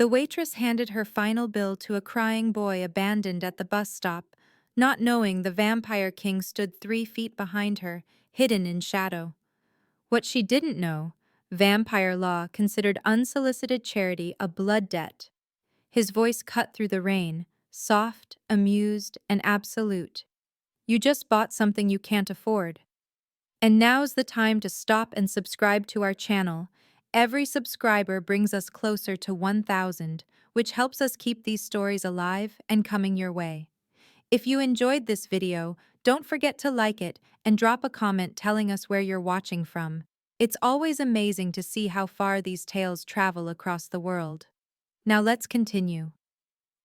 The waitress handed her final bill to a crying boy abandoned at the bus stop, not knowing the vampire king stood 3 feet behind her, hidden in shadow. What she didn't know, vampire law considered unsolicited charity a blood debt. His voice cut through the rain, soft, amused, and absolute. You just bought something you can't afford. And now's the time to stop and subscribe to our channel. Every subscriber brings us closer to 1,000, which helps us keep these stories alive and coming your way. If you enjoyed this video, don't forget to like it and drop a comment telling us where you're watching from. It's always amazing to see how far these tales travel across the world. Now let's continue.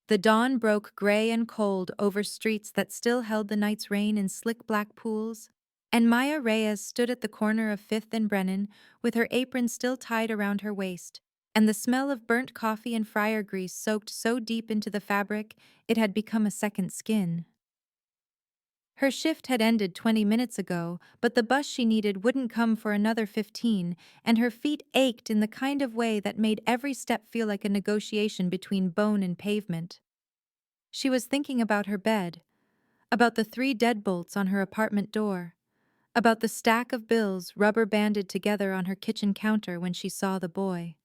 The dawn broke gray and cold over streets that still held the night's rain in slick black pools, and Maya Reyes stood at the corner of Fifth and Brennan with her apron still tied around her waist, and the smell of burnt coffee and fryer grease soaked so deep into the fabric it had become a second skin. Her shift had ended 20 minutes ago, but the bus she needed wouldn't come for another 15, and her feet ached in the kind of way that made every step feel like a negotiation between bone and pavement. She was thinking about her bed, about the 3 deadbolts on her apartment door, about the stack of bills rubber-banded together on her kitchen counter when she saw the boy.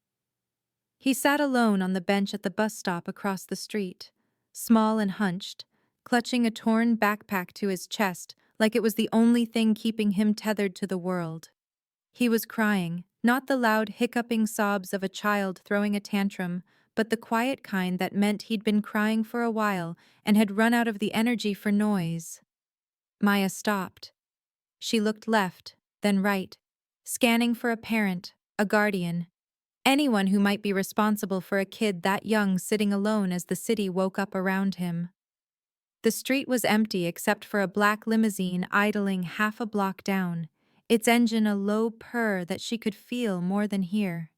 He sat alone on the bench at the bus stop across the street, small and hunched, clutching a torn backpack to his chest like it was the only thing keeping him tethered to the world. He was crying, not the loud hiccuping sobs of a child throwing a tantrum, but the quiet kind that meant he'd been crying for a while and had run out of the energy for noise. Maya stopped. She looked left, then right, scanning for a parent, a guardian, anyone who might be responsible for a kid that young sitting alone as the city woke up around him. The street was empty except for a black limousine idling half a block down, its engine a low purr that she could feel more than hear.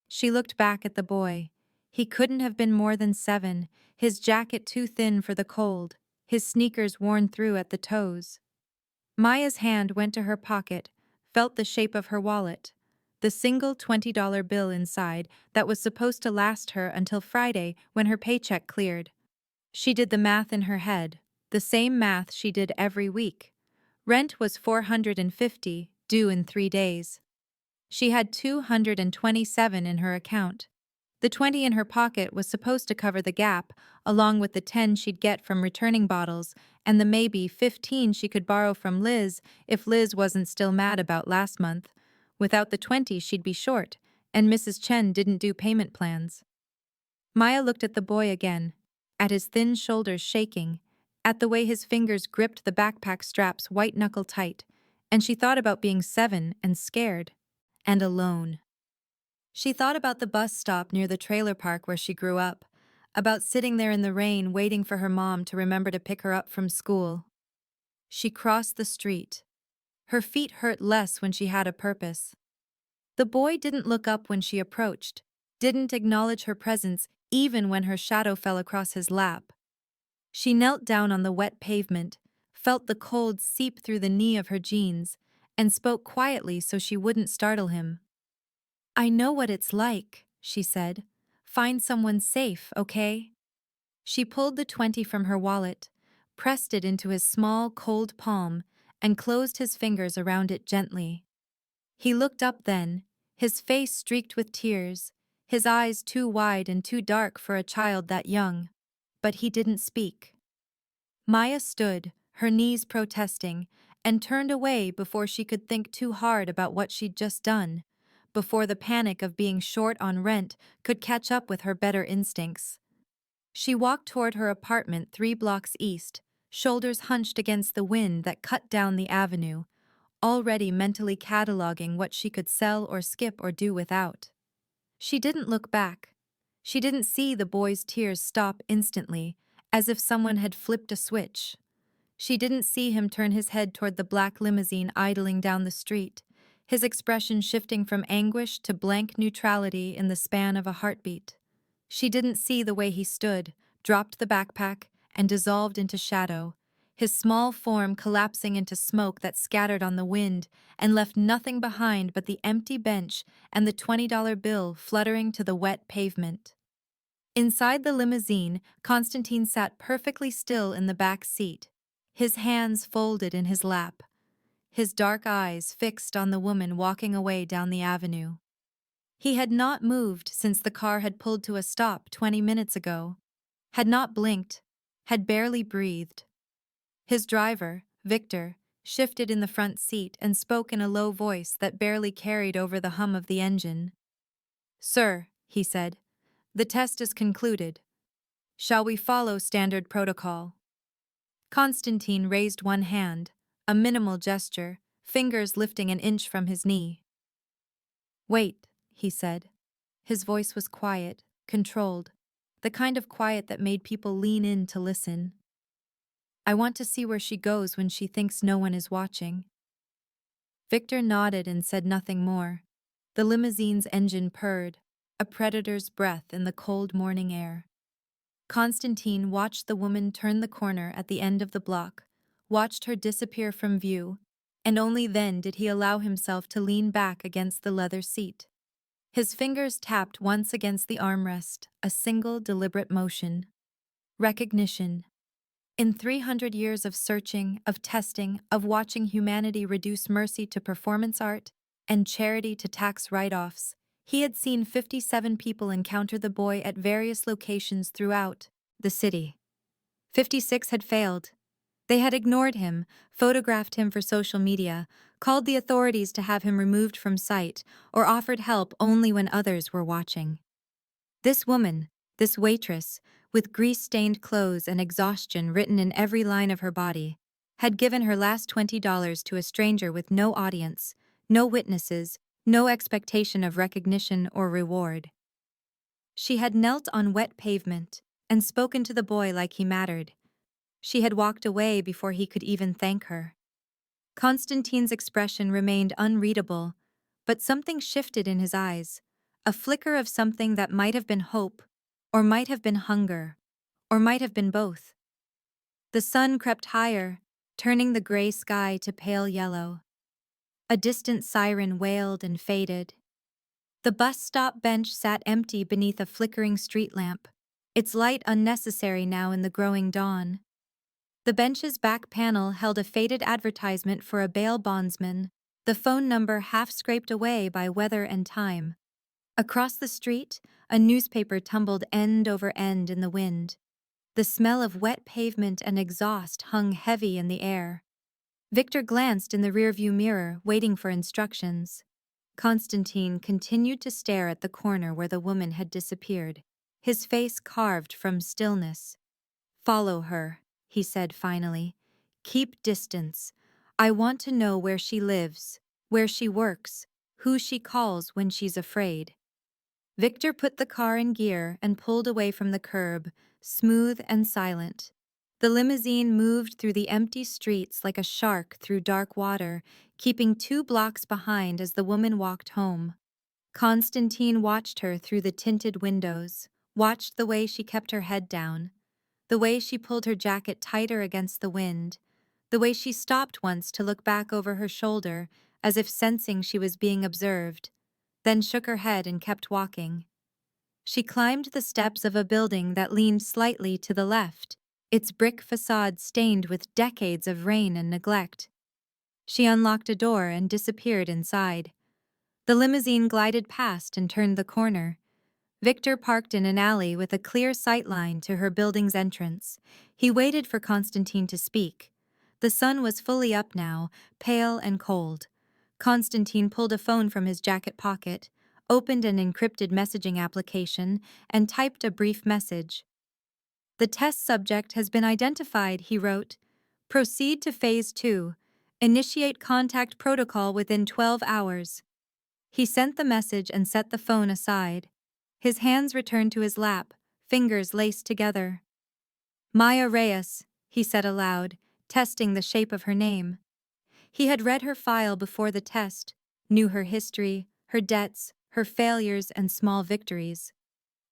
She looked back at the boy. He couldn't have been more than 7, his jacket too thin for the cold, his sneakers worn through at the toes. Maya's hand went to her pocket, felt the shape of her wallet, the single $20 bill inside that was supposed to last her until Friday when her paycheck cleared. She did the math in her head, the same math she did every week. Rent was $450, due in 3 days. She had $227 in her account. The 20 in her pocket was supposed to cover the gap, along with the 10 she'd get from returning bottles, and the maybe 15 she could borrow from Liz if Liz wasn't still mad about last month. Without the 20 she'd be short, and Mrs. Chen didn't do payment plans. Maya looked at the boy again, at his thin shoulders shaking, at the way his fingers gripped the backpack straps white-knuckle tight, and she thought about being 7 and scared, and alone. She thought about the bus stop near the trailer park where she grew up, about sitting there in the rain waiting for her mom to remember to pick her up from school. She crossed the street. Her feet hurt less when she had a purpose. The boy didn't look up when she approached, didn't acknowledge her presence even when her shadow fell across his lap. She knelt down on the wet pavement, felt the cold seep through the knee of her jeans, and spoke quietly so she wouldn't startle him. "I know what it's like," she said. "Find someone safe, okay?" She pulled the 20 from her wallet, pressed it into his small, cold palm, and closed his fingers around it gently. He looked up then, his face streaked with tears, his eyes too wide and too dark for a child that young. But he didn't speak. Maya stood, her knees protesting, and turned away before she could think too hard about what she'd just done, before the panic of being short on rent could catch up with her better instincts. She walked toward her apartment 3 blocks east, shoulders hunched against the wind that cut down the avenue, already mentally cataloging what she could sell or skip or do without. She didn't look back. She didn't see the boy's tears stop instantly, as if someone had flipped a switch. She didn't see him turn his head toward the black limousine idling down the street, his expression shifting from anguish to blank neutrality in the span of a heartbeat. She didn't see the way he stood, dropped the backpack, and dissolved into shadow, his small form collapsing into smoke that scattered on the wind and left nothing behind but the empty bench and the $20 bill fluttering to the wet pavement. Inside the limousine, Constantine sat perfectly still in the back seat, his hands folded in his lap, his dark eyes fixed on the woman walking away down the avenue. He had not moved since the car had pulled to a stop 20 minutes ago, had not blinked, had barely breathed. His driver, Victor, shifted in the front seat and spoke in a low voice that barely carried over the hum of the engine. "Sir," he said, "the test is concluded. Shall we follow standard protocol?" Constantine raised one hand, a minimal gesture, fingers lifting an inch from his knee. "Wait," he said. His voice was quiet, controlled, the kind of quiet that made people lean in to listen. "I want to see where she goes when she thinks no one is watching." Victor nodded and said nothing more. The limousine's engine purred, a predator's breath in the cold morning air. Constantine watched the woman turn the corner at the end of the block, watched her disappear from view, and only then did he allow himself to lean back against the leather seat. His fingers tapped once against the armrest, a single deliberate motion. Recognition. In 300 years of searching, of testing, of watching humanity reduce mercy to performance art and charity to tax write-offs, he had seen 57 people encounter the boy at various locations throughout the city. 56 had failed. They had ignored him, photographed him for social media, called the authorities to have him removed from sight, or offered help only when others were watching. This woman, this waitress, with grease-stained clothes and exhaustion written in every line of her body, had given her last $20 to a stranger with no audience, no witnesses, no expectation of recognition or reward. She had knelt on wet pavement and spoken to the boy like he mattered. She had walked away before he could even thank her. Constantine's expression remained unreadable, but something shifted in his eyes, a flicker of something that might have been hope, or might have been hunger, or might have been both. The sun crept higher, turning the gray sky to pale yellow. A distant siren wailed and faded. The bus stop bench sat empty beneath a flickering street lamp, its light unnecessary now in the growing dawn. The bench's back panel held a faded advertisement for a bail bondsman, the phone number half scraped away by weather and time. Across the street, a newspaper tumbled end over end in the wind. The smell of wet pavement and exhaust hung heavy in the air. Victor glanced in the rearview mirror, waiting for instructions. Constantine continued to stare at the corner where the woman had disappeared, his face carved from stillness. "Follow her," he said finally. "Keep distance. I want to know where she lives, where she works, who she calls when she's afraid." Victor put the car in gear and pulled away from the curb, smooth and silent. The limousine moved through the empty streets like a shark through dark water, keeping 2 blocks behind as the woman walked home. Constantine watched her through the tinted windows, watched the way she kept her head down, the way she pulled her jacket tighter against the wind, the way she stopped once to look back over her shoulder as if sensing she was being observed, then shook her head and kept walking. She climbed the steps of a building that leaned slightly to the left, its brick facade stained with decades of rain and neglect. She unlocked a door and disappeared inside. The limousine glided past and turned the corner. Victor parked in an alley with a clear sight line to her building's entrance. He waited for Constantine to speak. The sun was fully up now, pale and cold. Constantine pulled a phone from his jacket pocket, opened an encrypted messaging application, and typed a brief message. "The test subject has been identified," he wrote. "Proceed to Phase 2. Initiate contact protocol within 12 hours." He sent the message and set the phone aside. His hands returned to his lap, fingers laced together. "Maya Reyes," he said aloud, testing the shape of her name. He had read her file before the test, knew her history, her debts, her failures and small victories.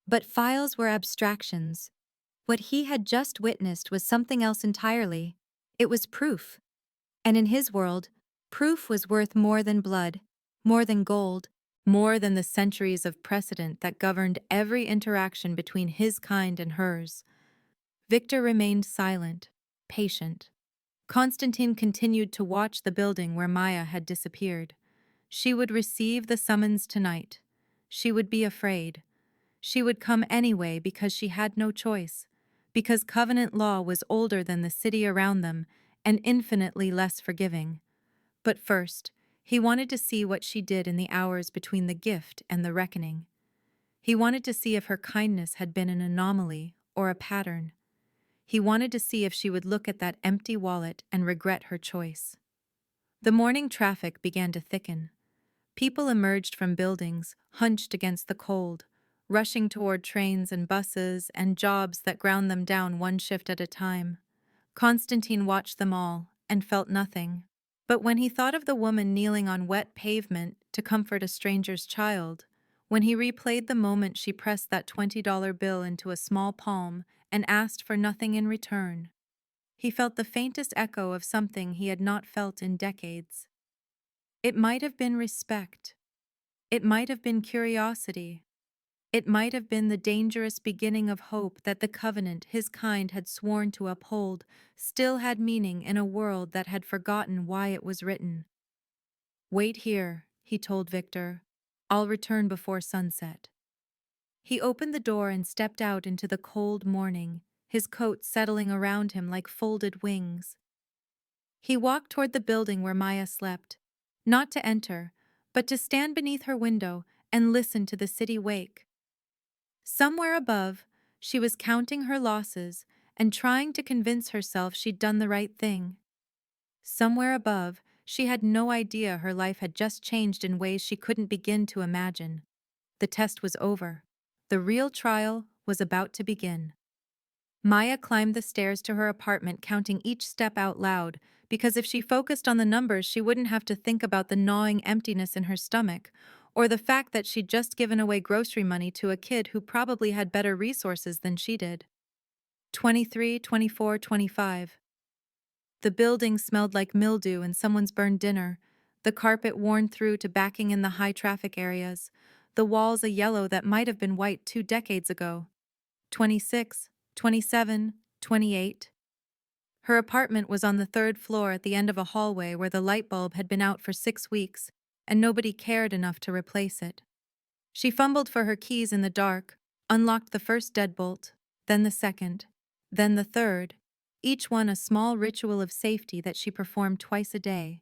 But files were abstractions. What he had just witnessed was something else entirely. It was proof. And in his world, proof was worth more than blood, more than gold, more than the centuries of precedent that governed every interaction between his kind and hers. Victor remained silent, patient. Constantine continued to watch the building where Maya had disappeared. She would receive the summons tonight. She would be afraid. She would come anyway because she had no choice, because covenant law was older than the city around them and infinitely less forgiving. But first, he wanted to see what she did in the hours between the gift and the reckoning. He wanted to see if her kindness had been an anomaly or a pattern. He wanted to see if she would look at that empty wallet and regret her choice. The morning traffic began to thicken. People emerged from buildings, hunched against the cold, rushing toward trains and buses and jobs that ground them down one shift at a time. Constantine watched them all and felt nothing. But when he thought of the woman kneeling on wet pavement to comfort a stranger's child, when he replayed the moment she pressed that $20 bill into a small palm and asked for nothing in return, he felt the faintest echo of something he had not felt in decades. It might have been respect. It might have been curiosity. It might have been the dangerous beginning of hope that the covenant his kind had sworn to uphold still had meaning in a world that had forgotten why it was written. "Wait here," he told Victor. "I'll return before sunset." He opened the door and stepped out into the cold morning, his coat settling around him like folded wings. He walked toward the building where Maya slept, not to enter, but to stand beneath her window and listen to the city wake. Somewhere above, she was counting her losses and trying to convince herself she'd done the right thing. Somewhere above, she had no idea her life had just changed in ways she couldn't begin to imagine. The test was over. The real trial was about to begin. Maya climbed the stairs to her apartment, counting each step out loud, because if she focused on the numbers, she wouldn't have to think about the gnawing emptiness in her stomach, or the fact that she'd just given away grocery money to a kid who probably had better resources than she did. 23, 24, 25. The building smelled like mildew and someone's burned dinner, the carpet worn through to backing in the high-traffic areas, the walls a yellow that might have been white 2 decades ago. 26, 27, 28. Her apartment was on the 3rd floor at the end of a hallway where the light bulb had been out for 6 weeks, and nobody cared enough to replace it. She fumbled for her keys in the dark, unlocked the first deadbolt, then the second, then the third, each one a small ritual of safety that she performed twice a day,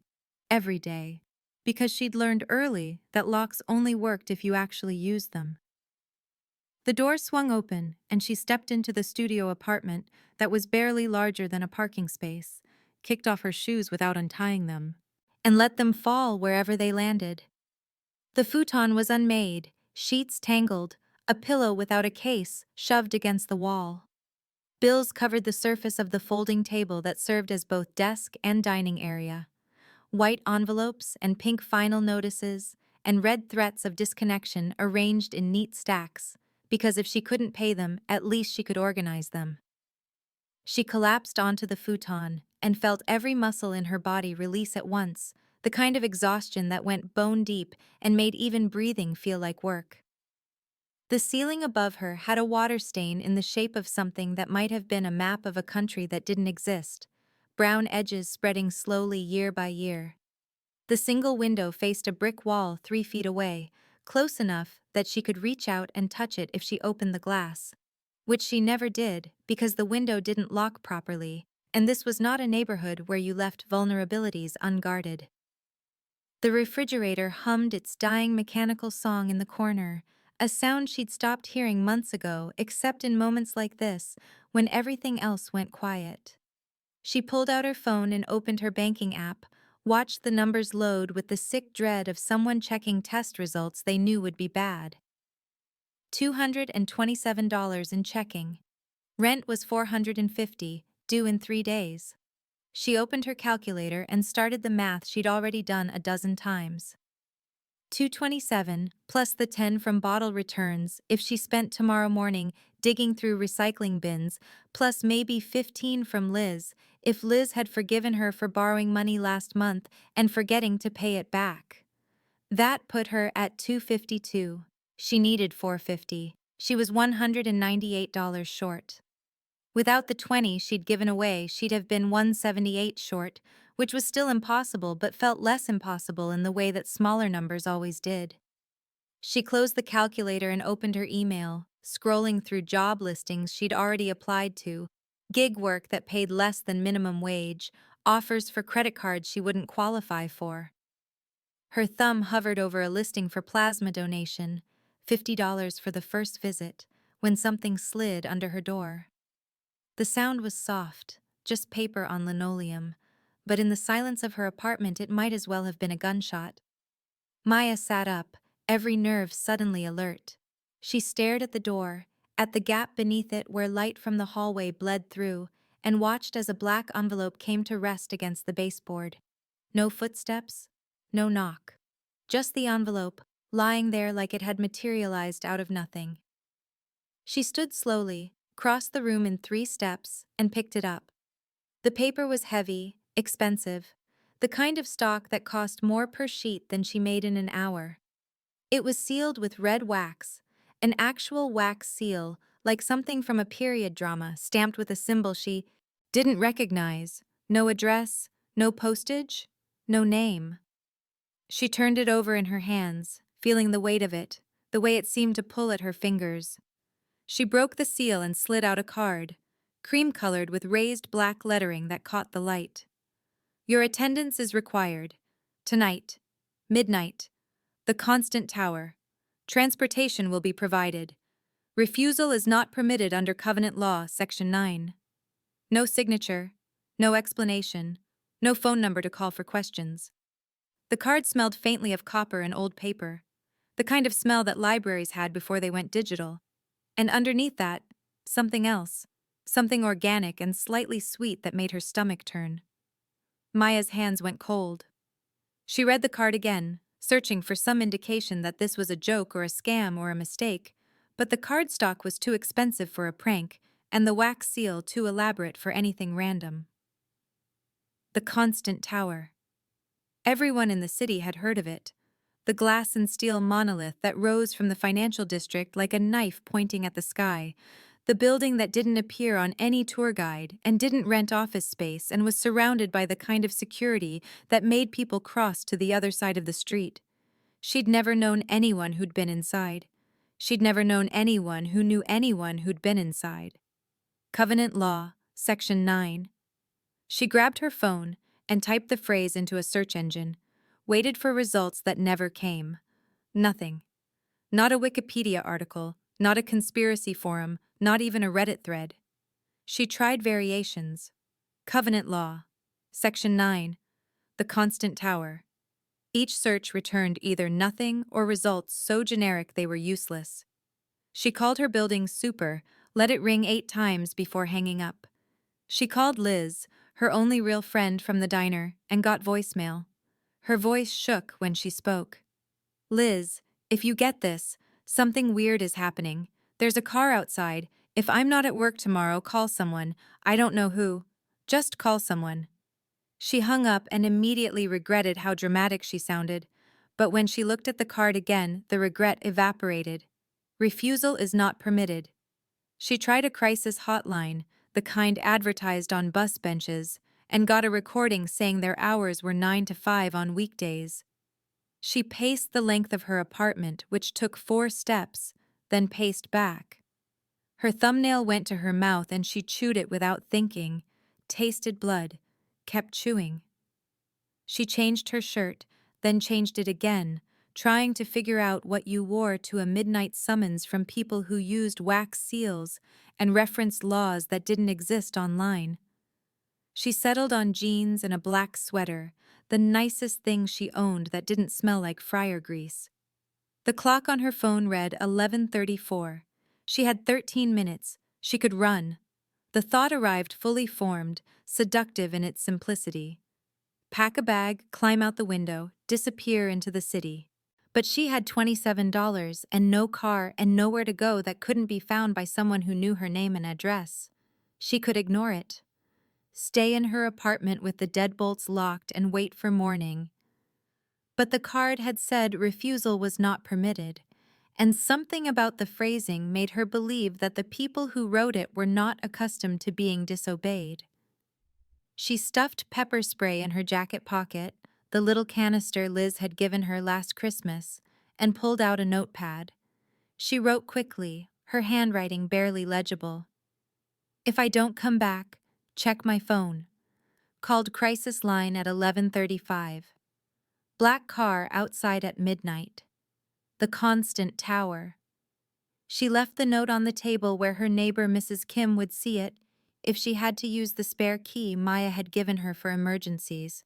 every day, because she'd learned early that locks only worked if you actually used them. The door swung open, and she stepped into the studio apartment that was barely larger than a parking space, kicked off her shoes without untying them, and let them fall wherever they landed. The futon was unmade, sheets tangled, a pillow without a case shoved against the wall. Bills covered the surface of the folding table that served as both desk and dining area. White envelopes and pink final notices and red threats of disconnection arranged in neat stacks, because if she couldn't pay them, at least she could organize them. She collapsed onto the futon and felt every muscle in her body release at once, the kind of exhaustion that went bone deep and made even breathing feel like work. The ceiling above her had a water stain in the shape of something that might have been a map of a country that didn't exist, brown edges spreading slowly year by year. The single window faced a brick wall 3 feet away, close enough that she could reach out and touch it if she opened the glass, which she never did because the window didn't lock properly, and this was not a neighborhood where you left vulnerabilities unguarded. The refrigerator hummed its dying mechanical song in the corner, a sound she'd stopped hearing months ago except in moments like this, when everything else went quiet. She pulled out her phone and opened her banking app, watched the numbers load with the sick dread of someone checking test results they knew would be bad. $227 in checking. Rent was $450, due in 3 days. She opened her calculator and started the math she'd already done a dozen times. $227 plus the 10 from bottle returns if she spent tomorrow morning digging through recycling bins, plus maybe 15 from Liz if Liz had forgiven her for borrowing money last month and forgetting to pay it back. That put her at $252. She needed $450. She was $198 short. Without the 20 she'd given away, she'd have been $178 short, which was still impossible but felt less impossible in the way that smaller numbers always did. She closed the calculator and opened her email, scrolling through job listings she'd already applied to, gig work that paid less than minimum wage, offers for credit cards she wouldn't qualify for. Her thumb hovered over a listing for plasma donation, $50 for the first visit, when something slid under her door. The sound was soft, just paper on linoleum, but in the silence of her apartment it might as well have been a gunshot. Maya sat up, every nerve suddenly alert. She stared at the door, at the gap beneath it where light from the hallway bled through, and watched as a black envelope came to rest against the baseboard. No footsteps, no knock. Just the envelope, lying there like it had materialized out of nothing. She stood slowly, crossed the room in 3 steps, and picked it up. The paper was heavy, expensive, the kind of stock that cost more per sheet than she made in an hour. It was sealed with red wax, an actual wax seal, like something from a period drama, stamped with a symbol she didn't recognize. No address, no postage, no name. She turned it over in her hands, feeling the weight of it, the way it seemed to pull at her fingers. She broke the seal and slid out a card, cream-colored with raised black lettering that caught the light. Your attendance is required. Tonight. Midnight. The Constant Tower. Transportation will be provided. Refusal is not permitted under Covenant Law, Section 9. No signature, no explanation, no phone number to call for questions. The card smelled faintly of copper and old paper, the kind of smell that libraries had before they went digital. And underneath that, something else, something organic and slightly sweet that made her stomach turn. Maya's hands went cold. She read the card again, searching for some indication that this was a joke or a scam or a mistake, but the cardstock was too expensive for a prank, and the wax seal too elaborate for anything random. The Constant Tower. Everyone in the city had heard of it. The glass and steel monolith that rose from the financial district like a knife pointing at the sky, the building that didn't appear on any tour guide and didn't rent office space and was surrounded by the kind of security that made people cross to the other side of the street. She'd never known anyone who'd been inside. She'd never known anyone who knew anyone who'd been inside. Covenant Law, Section 9. She grabbed her phone and typed the phrase into a search engine, waited for results that never came. Nothing. Not a Wikipedia article, not a conspiracy forum, not even a Reddit thread. She tried variations. Covenant Law. Section 9. The Constant Tower. Each search returned either nothing or results so generic they were useless. She called her building Super, let it ring 8 times before hanging up. She called Liz, her only real friend from the diner, and got voicemail. Her voice shook when she spoke. Liz, if you get this, something weird is happening. There's a car outside. If I'm not at work tomorrow, call someone. I don't know who. Just call someone. She hung up and immediately regretted how dramatic she sounded, but when she looked at the card again, the regret evaporated. Refusal is not permitted. She tried a crisis hotline, the kind advertised on bus benches, and got a recording saying their hours were 9 to 5 on weekdays. She paced the length of her apartment, which took 4 steps, then paced back. Her thumbnail went to her mouth and she chewed it without thinking, tasted blood, kept chewing. She changed her shirt, then changed it again, trying to figure out what you wore to a midnight summons from people who used wax seals and referenced laws that didn't exist online. She settled on jeans and a black sweater, the nicest thing she owned that didn't smell like fryer grease. The clock on her phone read 11:34. She had 13 minutes. She could run. The thought arrived fully formed, seductive in its simplicity. Pack a bag, climb out the window, disappear into the city. But she had $27 and no car and nowhere to go that couldn't be found by someone who knew her name and address. She could ignore it. Stay in her apartment with the deadbolts locked and wait for morning. But the card had said refusal was not permitted, and something about the phrasing made her believe that the people who wrote it were not accustomed to being disobeyed. She stuffed pepper spray in her jacket pocket, the little canister Liz had given her last Christmas, and pulled out a notepad. She wrote quickly, her handwriting barely legible. "If I don't come back, check my phone." Called crisis line at 11:35. Black car outside at midnight. The Constant Tower. She left the note on the table where her neighbor Mrs. Kim would see it if she had to use the spare key Maya had given her for emergencies.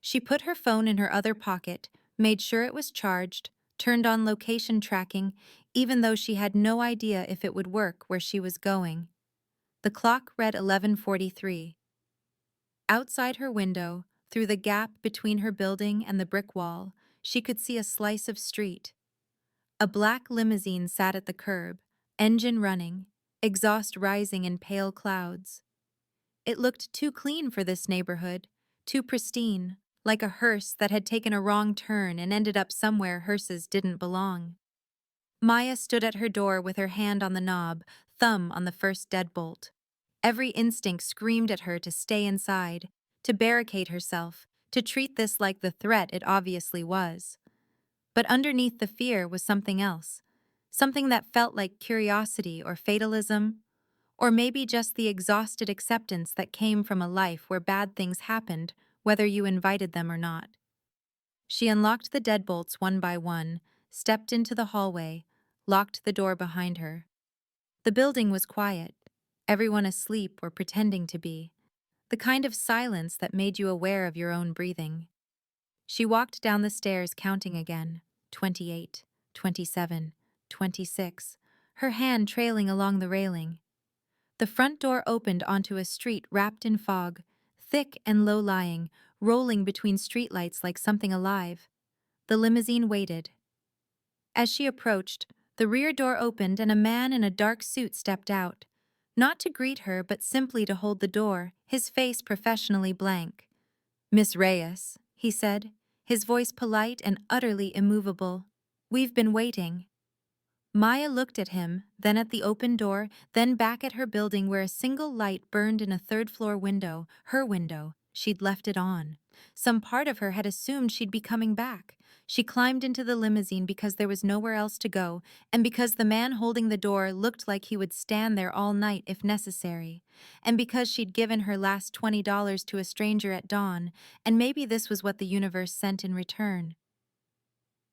She put her phone in her other pocket, made sure it was charged, turned on location tracking, even though she had no idea if it would work where she was going. The clock read 11:43. Outside her window, through the gap between her building and the brick wall, she could see a slice of street. A black limousine sat at the curb, engine running, exhaust rising in pale clouds. It looked too clean for this neighborhood, too pristine, like a hearse that had taken a wrong turn and ended up somewhere hearses didn't belong. Maya stood at her door with her hand on the knob, thumb on the first deadbolt. Every instinct screamed at her to stay inside, to barricade herself, to treat this like the threat it obviously was. But underneath the fear was something else, something that felt like curiosity or fatalism, or maybe just the exhausted acceptance that came from a life where bad things happened, whether you invited them or not. She unlocked the deadbolts one by one, stepped into the hallway, locked the door behind her. The building was quiet, everyone asleep or pretending to be, the kind of silence that made you aware of your own breathing. She walked down the stairs counting again, 28, 27, 26, her hand trailing along the railing. The front door opened onto a street wrapped in fog, thick and low-lying, rolling between streetlights like something alive. The limousine waited. As she approached, the rear door opened and a man in a dark suit stepped out, not to greet her but simply to hold the door, his face professionally blank. "Miss Reyes," he said, his voice polite and utterly immovable. "We've been waiting." Maya looked at him, then at the open door, then back at her building where a single light burned in a third-floor window, her window. She'd left it on. Some part of her had assumed she'd be coming back. She climbed into the limousine because there was nowhere else to go, and because the man holding the door looked like he would stand there all night if necessary, and because she'd given her last $20 to a stranger at dawn, and maybe this was what the universe sent in return.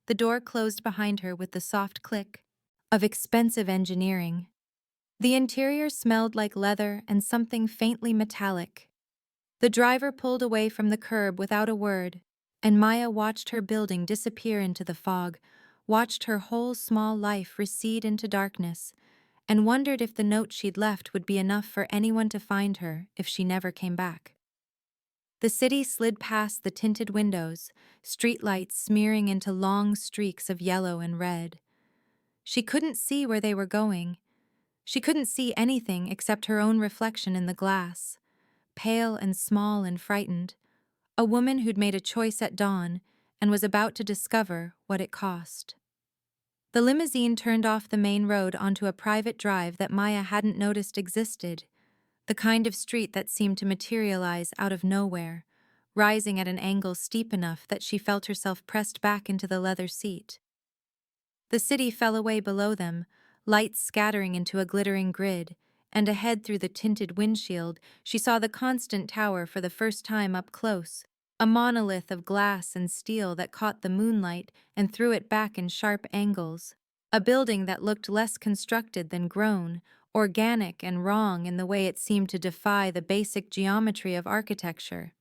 The door closed behind her with the soft click of expensive engineering. The interior smelled like leather and something faintly metallic. The driver pulled away from the curb without a word, and Maya watched her building disappear into the fog, watched her whole small life recede into darkness, and wondered if the note she'd left would be enough for anyone to find her if she never came back. The city slid past the tinted windows, streetlights smearing into long streaks of yellow and red. She couldn't see where they were going. She couldn't see anything except her own reflection in the glass, pale and small and frightened, a woman who'd made a choice at dawn and was about to discover what it cost. The limousine turned off the main road onto a private drive that Maya hadn't noticed existed, the kind of street that seemed to materialize out of nowhere, rising at an angle steep enough that she felt herself pressed back into the leather seat. The city fell away below them, lights scattering into a glittering grid, and ahead through the tinted windshield, she saw the Constant Tower for the first time up close, a monolith of glass and steel that caught the moonlight and threw it back in sharp angles, a building that looked less constructed than grown, organic and wrong in the way it seemed to defy the basic geometry of architecture.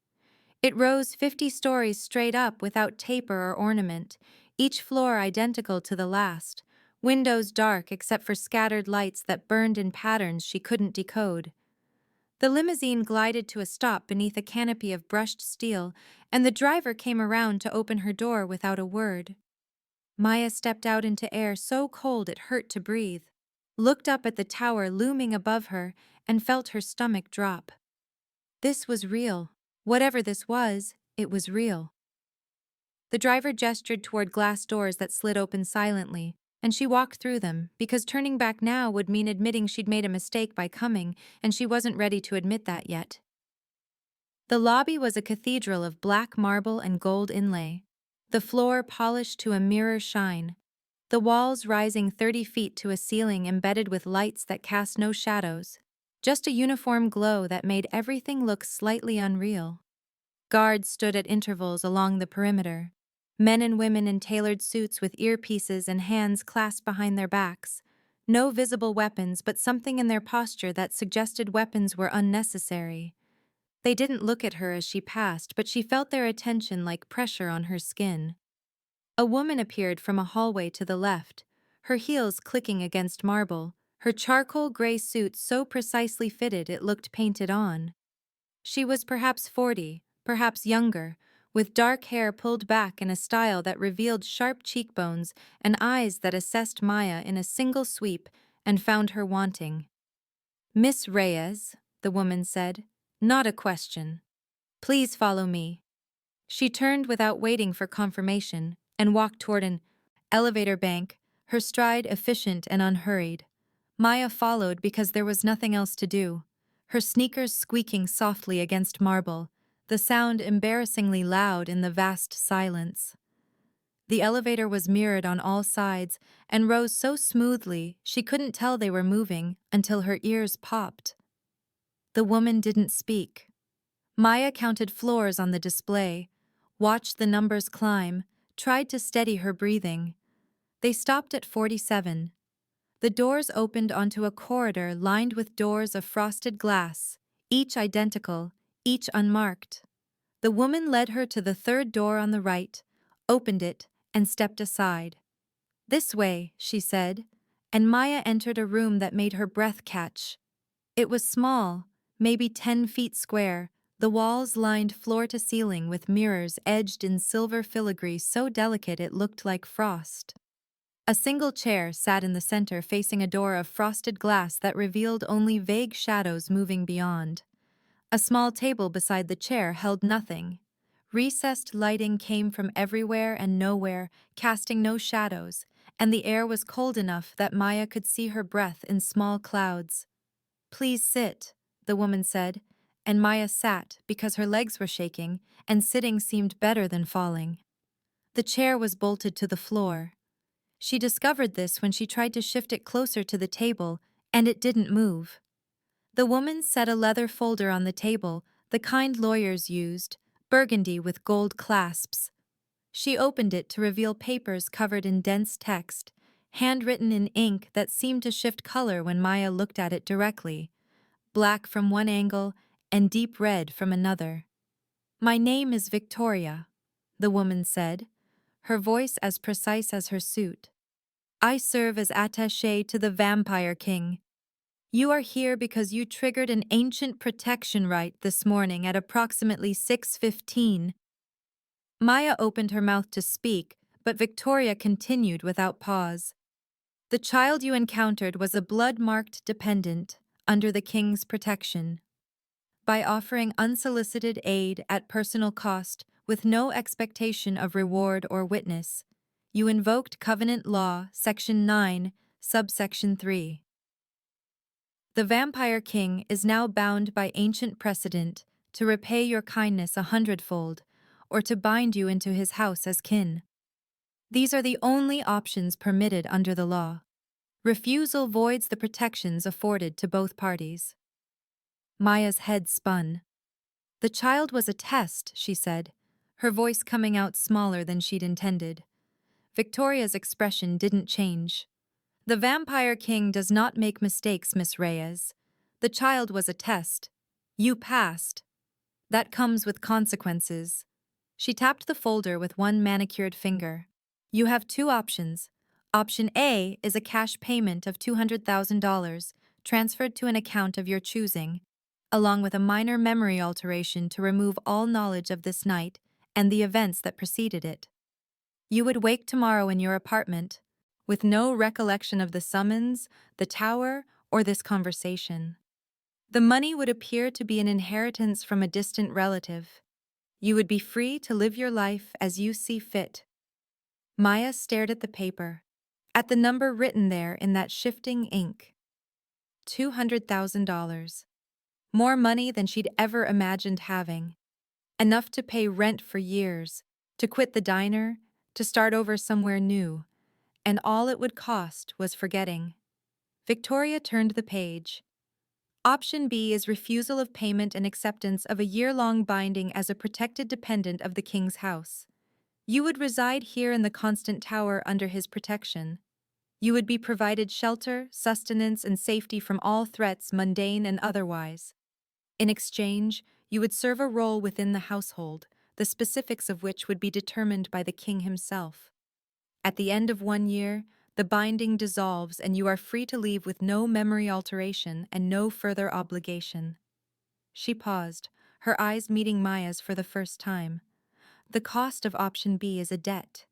It rose 50 stories straight up without taper or ornament, each floor identical to the last, windows dark except for scattered lights that burned in patterns she couldn't decode. The limousine glided to a stop beneath a canopy of brushed steel, and the driver came around to open her door without a word. Maya stepped out into air so cold it hurt to breathe, looked up at the tower looming above her, and felt her stomach drop. This was real. Whatever this was, it was real. The driver gestured toward glass doors that slid open silently, and she walked through them, because turning back now would mean admitting she'd made a mistake by coming, and she wasn't ready to admit that yet. The lobby was a cathedral of black marble and gold inlay, the floor polished to a mirror shine, the walls rising 30 feet to a ceiling embedded with lights that cast no shadows, just a uniform glow that made everything look slightly unreal. Guards stood at intervals along the perimeter, men and women in tailored suits with earpieces and hands clasped behind their backs. No visible weapons, but something in their posture that suggested weapons were unnecessary. They didn't look at her as she passed, but she felt their attention like pressure on her skin. A woman appeared from a hallway to the left, her heels clicking against marble, her charcoal gray suit so precisely fitted it looked painted on. She was perhaps 40, perhaps younger, with dark hair pulled back in a style that revealed sharp cheekbones and eyes that assessed Maya in a single sweep and found her wanting. "Miss Reyes," the woman said, "not a question. Please follow me." She turned without waiting for confirmation and walked toward an elevator bank, her stride efficient and unhurried. Maya followed because there was nothing else to do, her sneakers squeaking softly against marble, the sound embarrassingly loud in the vast silence. The elevator was mirrored on all sides and rose so smoothly she couldn't tell they were moving until her ears popped. The woman didn't speak. Maya counted floors on the display, watched the numbers climb, tried to steady her breathing. They stopped at 47. The doors opened onto a corridor lined with doors of frosted glass, each identical, each unmarked. The woman led her to the third door on the right, opened it, and stepped aside. "This way," she said, and Maya entered a room that made her breath catch. It was small, maybe 10 feet square, the walls lined floor to ceiling with mirrors edged in silver filigree so delicate it looked like frost. A single chair sat in the center facing a door of frosted glass that revealed only vague shadows moving beyond. A small table beside the chair held nothing. Recessed lighting came from everywhere and nowhere, casting no shadows, and the air was cold enough that Maya could see her breath in small clouds. "Please sit," the woman said, and Maya sat because her legs were shaking, and sitting seemed better than falling. The chair was bolted to the floor. She discovered this when she tried to shift it closer to the table, and it didn't move. The woman set a leather folder on the table, the kind lawyers used, burgundy with gold clasps. She opened it to reveal papers covered in dense text, handwritten in ink that seemed to shift color when Maya looked at it directly, black from one angle and deep red from another. "My name is Victoria," the woman said, her voice as precise as her suit. "I serve as attaché to the Vampire King. You are here because you triggered an ancient protection rite this morning at approximately 6:15. Maya opened her mouth to speak, but Victoria continued without pause. "The child you encountered was a blood-marked dependent under the king's protection. By offering unsolicited aid at personal cost with no expectation of reward or witness, you invoked Covenant Law, Section 9, Subsection 3. The Vampire King is now bound by ancient precedent to repay your kindness 100-fold, or to bind you into his house as kin. These are the only options permitted under the law. Refusal voids the protections afforded to both parties." Maya's head spun. "The child was a test," she said, her voice coming out smaller than she'd intended. Victoria's expression didn't change. "The Vampire King does not make mistakes, Miss Reyes. The child was a test. You passed. That comes with consequences." She tapped the folder with one manicured finger. "You have two options. Option A is a cash payment of $200,000 transferred to an account of your choosing, along with a minor memory alteration to remove all knowledge of this night and the events that preceded it. You would wake tomorrow in your apartment, with no recollection of the summons, the tower, or this conversation. The money would appear to be an inheritance from a distant relative. You would be free to live your life as you see fit. Maya stared at the paper, at the number written there in that shifting ink. $200,000. More money than she'd ever imagined having. Enough to pay rent for years, to quit the diner, to start over somewhere new. And all it would cost was forgetting. Victoria turned the page. Option B is refusal of payment and acceptance of a year-long binding as a protected dependent of the king's house. You would reside here in the constant tower under his protection. You would be provided shelter, sustenance, and safety from all threats, mundane and otherwise. In exchange, you would serve a role within the household, the specifics of which would be determined by the king himself. At the end of 1 year, the binding dissolves and you are free to leave with no memory alteration and no further obligation. She paused, her eyes meeting Maya's for the first time. The cost of option B is a debt.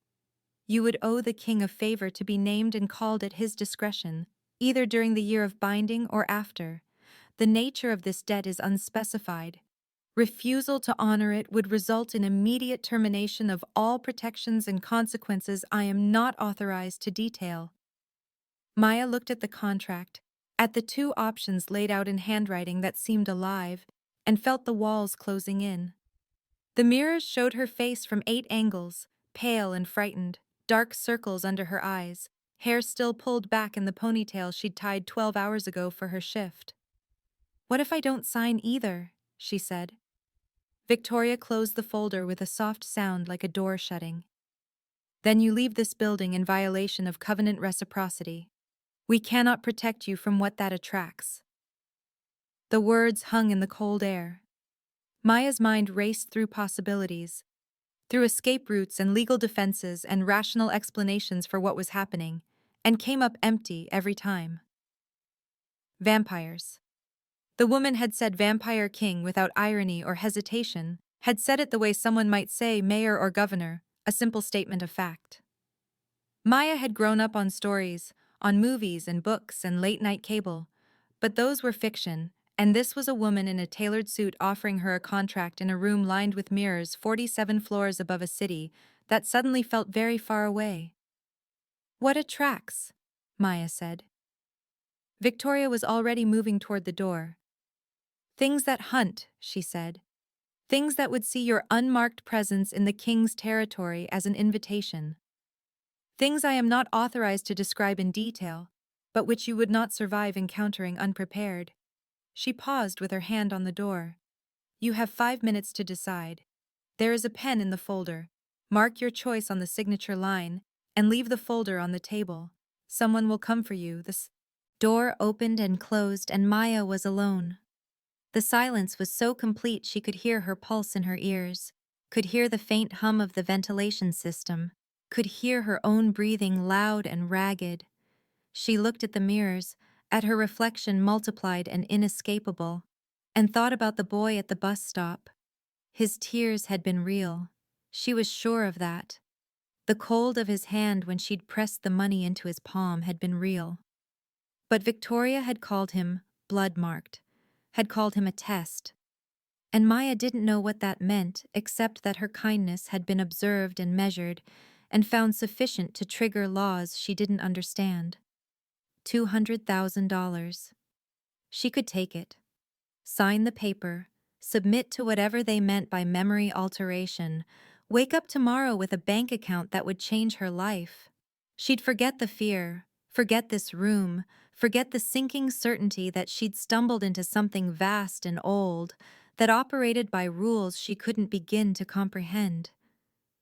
You would owe the king a favor to be named and called at his discretion, either during the year of binding or after. The nature of this debt is unspecified. Refusal to honor it would result in immediate termination of all protections and consequences I am not authorized to detail. Maya looked at the contract, at the two options laid out in handwriting that seemed alive, and felt the walls closing in. The mirrors showed her face from 8 angles, pale and frightened, dark circles under her eyes, hair still pulled back in the ponytail she'd tied 12 hours ago for her shift. "What if I don't sign either?" she said. Victoria closed the folder with a soft sound like a door shutting. "Then you leave this building in violation of covenant reciprocity. We cannot protect you from what that attracts." The words hung in the cold air. Maya's mind raced through possibilities, through escape routes and legal defenses and rational explanations for what was happening, and came up empty every time. Vampires. The woman had said vampire king without irony or hesitation, had said it the way someone might say mayor or governor, a simple statement of fact. Maya had grown up on stories, on movies and books and late-night cable, but those were fiction, and this was a woman in a tailored suit offering her a contract in a room lined with mirrors 47 floors above a city that suddenly felt very far away. "What attracts?" Maya said. Victoria was already moving toward the door. "Things that hunt," she said. "Things that would see your unmarked presence in the king's territory as an invitation. Things I am not authorized to describe in detail, but which you would not survive encountering unprepared." She paused with her hand on the door. "You have 5 minutes to decide. There is a pen in the folder. Mark your choice on the signature line, and leave the folder on the table. Someone will come for you." The door opened and closed, and Maya was alone. The silence was so complete she could hear her pulse in her ears, could hear the faint hum of the ventilation system, could hear her own breathing loud and ragged. She looked at the mirrors, at her reflection multiplied and inescapable, and thought about the boy at the bus stop. His tears had been real. She was sure of that. The cold of his hand when she'd pressed the money into his palm had been real. But Victoria had called him blood-marked, had called him a test. And Maya didn't know what that meant except that her kindness had been observed and measured and found sufficient to trigger laws she didn't understand. $200,000. She could take it. Sign the paper, submit to whatever they meant by memory alteration, wake up tomorrow with a bank account that would change her life. She'd forget the fear, forget this room, forget the sinking certainty that she'd stumbled into something vast and old, that operated by rules she couldn't begin to comprehend.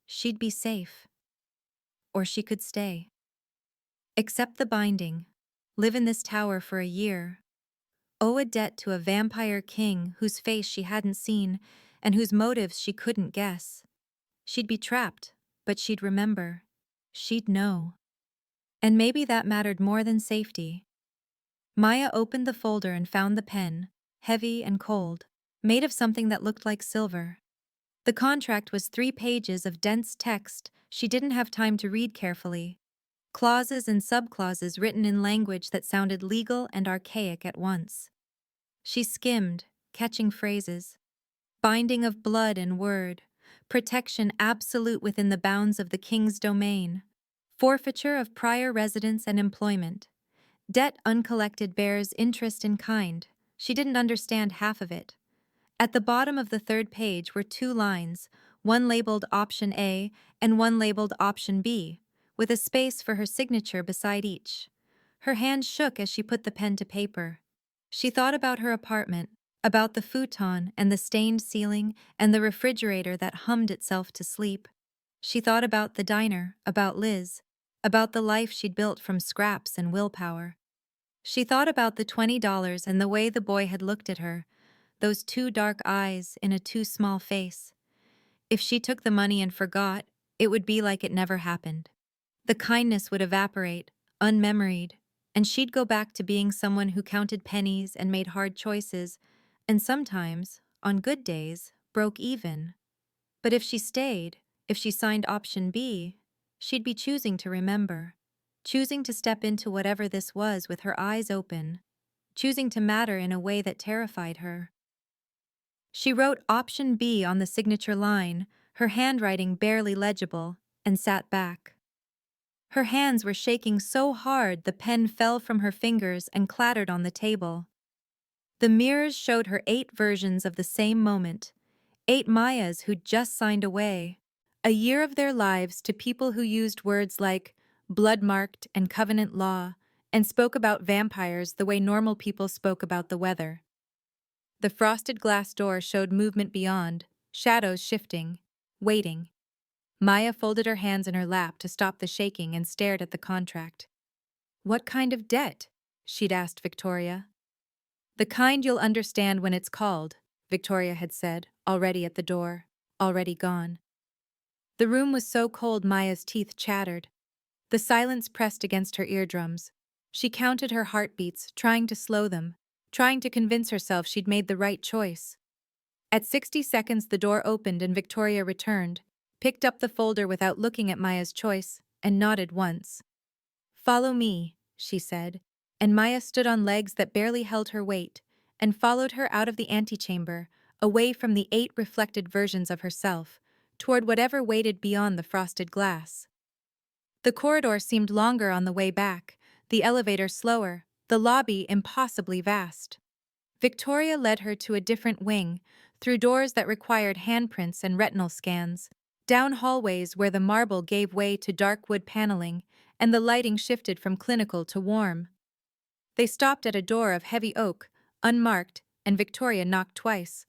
She'd be safe. Or she could stay. Accept the binding. Live in this tower for a year. Owe a debt to a vampire king whose face she hadn't seen and whose motives she couldn't guess. She'd be trapped, but she'd remember. She'd know. And maybe that mattered more than safety. Maya opened the folder and found the pen, heavy and cold, made of something that looked like silver. The contract was 3 pages of dense text she didn't have time to read carefully. Clauses and subclauses written in language that sounded legal and archaic at once. She skimmed, catching phrases. Binding of blood and word, protection absolute within the bounds of the king's domain, forfeiture of prior residence and employment. Debt uncollected bears interest in kind. She didn't understand half of it. At the bottom of the third page were two lines, one labeled Option A and one labeled Option B, with a space for her signature beside each. Her hand shook as she put the pen to paper. She thought about her apartment, about the futon and the stained ceiling and the refrigerator that hummed itself to sleep. She thought about the diner, about Liz, about the life she'd built from scraps and willpower. She thought about the $20 and the way the boy had looked at her, those two dark eyes in a too small face. If she took the money and forgot, it would be like it never happened. The kindness would evaporate, unmemoried, and she'd go back to being someone who counted pennies and made hard choices, and sometimes, on good days, broke even. But if she stayed, if she signed Option B, she'd be choosing to remember, choosing to step into whatever this was with her eyes open, choosing to matter in a way that terrified her. She wrote Option B on the signature line, her handwriting barely legible, and sat back. Her hands were shaking so hard the pen fell from her fingers and clattered on the table. The mirrors showed her 8 versions of the same moment, 8 Mayas who'd just signed away, a year of their lives to people who used words like blood-marked and covenant law, and spoke about vampires the way normal people spoke about the weather. The frosted glass door showed movement beyond, shadows shifting, waiting. Maya folded her hands in her lap to stop the shaking and stared at the contract. "What kind of debt?" she'd asked Victoria. "The kind you'll understand when it's called," Victoria had said, already at the door, already gone. The room was so cold Maya's teeth chattered. The silence pressed against her eardrums. She counted her heartbeats, trying to slow them, trying to convince herself she'd made the right choice. At 60 seconds the door opened and Victoria returned, picked up the folder without looking at Maya's choice, and nodded once. "Follow me," she said, and Maya stood on legs that barely held her weight, and followed her out of the antechamber, away from the 8 reflected versions of herself, toward whatever waited beyond the frosted glass. The corridor seemed longer on the way back, the elevator slower, the lobby impossibly vast. Victoria led her to a different wing, through doors that required handprints and retinal scans, down hallways where the marble gave way to dark wood paneling, and the lighting shifted from clinical to warm. They stopped at a door of heavy oak, unmarked, and Victoria knocked twice.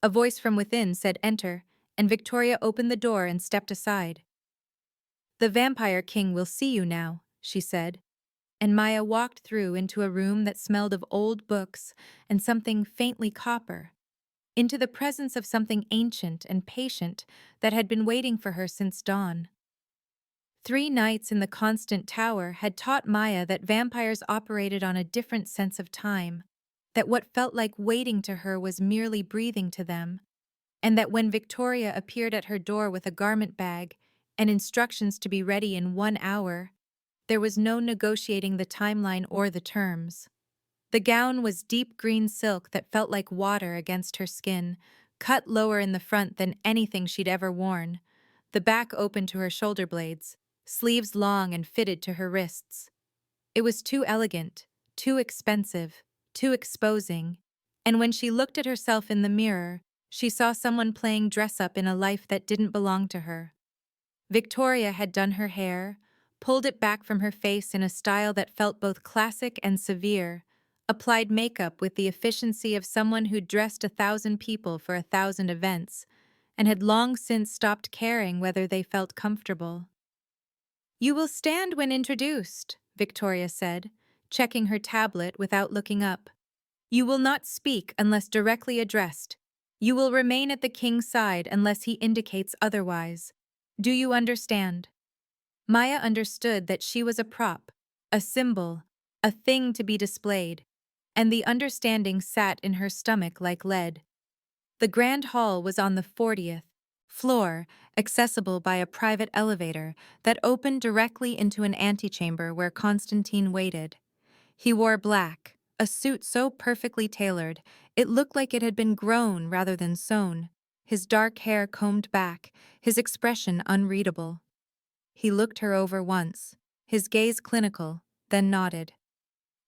A voice from within said enter, and Victoria opened the door and stepped aside. "The Vampire King will see you now," she said, and Maya walked through into a room that smelled of old books and something faintly copper, into the presence of something ancient and patient that had been waiting for her since dawn. 3 nights in the Constant Tower had taught Maya that vampires operated on a different sense of time, that what felt like waiting to her was merely breathing to them, and that when Victoria appeared at her door with a garment bag and instructions to be ready in 1 hour, there was no negotiating the timeline or the terms. The gown was deep green silk that felt like water against her skin, cut lower in the front than anything she'd ever worn, the back open to her shoulder blades, sleeves long and fitted to her wrists. It was too elegant, too expensive, too exposing, and when she looked at herself in the mirror, she saw someone playing dress-up in a life that didn't belong to her. Victoria had done her hair, pulled it back from her face in a style that felt both classic and severe, applied makeup with the efficiency of someone who'd dressed 1,000 people for 1,000 events, and had long since stopped caring whether they felt comfortable. "You will stand when introduced," Victoria said, checking her tablet without looking up. "You will not speak unless directly addressed. You will remain at the king's side unless he indicates otherwise. Do you understand?" Maya understood that she was a prop, a symbol, a thing to be displayed, and the understanding sat in her stomach like lead. The grand hall was on the 40th floor, accessible by a private elevator that opened directly into an antechamber where Constantine waited. He wore black, a suit so perfectly tailored, it looked like it had been grown rather than sewn. his dark hair combed back, his expression unreadable. He looked her over once, his gaze clinical, then nodded.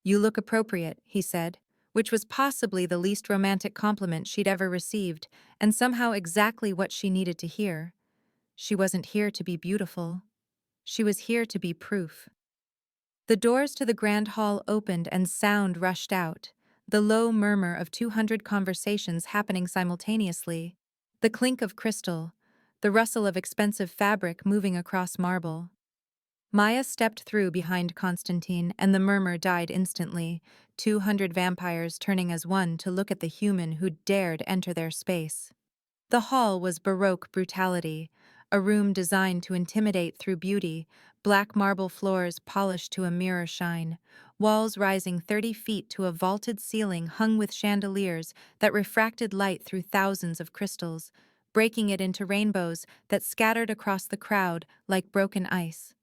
"You look appropriate," he said, which was possibly the least romantic compliment she'd ever received, and somehow exactly what she needed to hear. She wasn't here to be beautiful. She was here to be proof. The doors to the grand hall opened and sound rushed out, the low murmur of 200 conversations happening simultaneously, the clink of crystal, the rustle of expensive fabric moving across marble. Maya stepped through behind Constantine, and the murmur died instantly, 200 vampires turning as one to look at the human who dared enter their space. The hall was baroque brutality, a room designed to intimidate through beauty, black marble floors polished to a mirror shine, walls rising 30 feet to a vaulted ceiling hung with chandeliers that refracted light through thousands of crystals, breaking it into rainbows that scattered across the crowd like broken ice.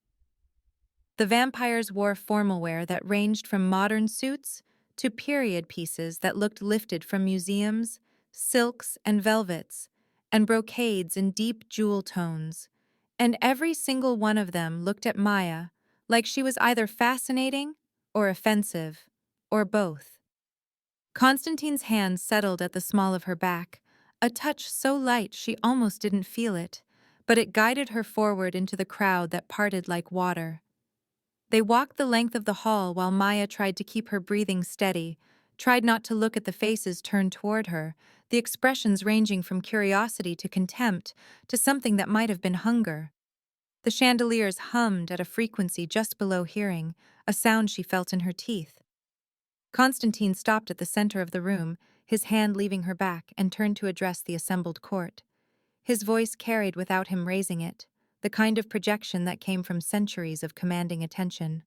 The vampires wore formal wear that ranged from modern suits to period pieces that looked lifted from museums, silks and velvets, and brocades in deep jewel tones, and every single one of them looked at Maya like she was either fascinating or offensive, or both. Constantine's hand settled at the small of her back, a touch so light she almost didn't feel it, but it guided her forward into the crowd that parted like water. They walked the length of the hall while Maya tried to keep her breathing steady, tried not to look at the faces turned toward her, the expressions ranging from curiosity to contempt to something that might have been hunger. The chandeliers hummed at a frequency just below hearing, a sound she felt in her teeth. Constantine stopped at the center of the room, his hand leaving her back, and turned to address the assembled court. His voice carried without him raising it, the kind of projection that came from centuries of commanding attention.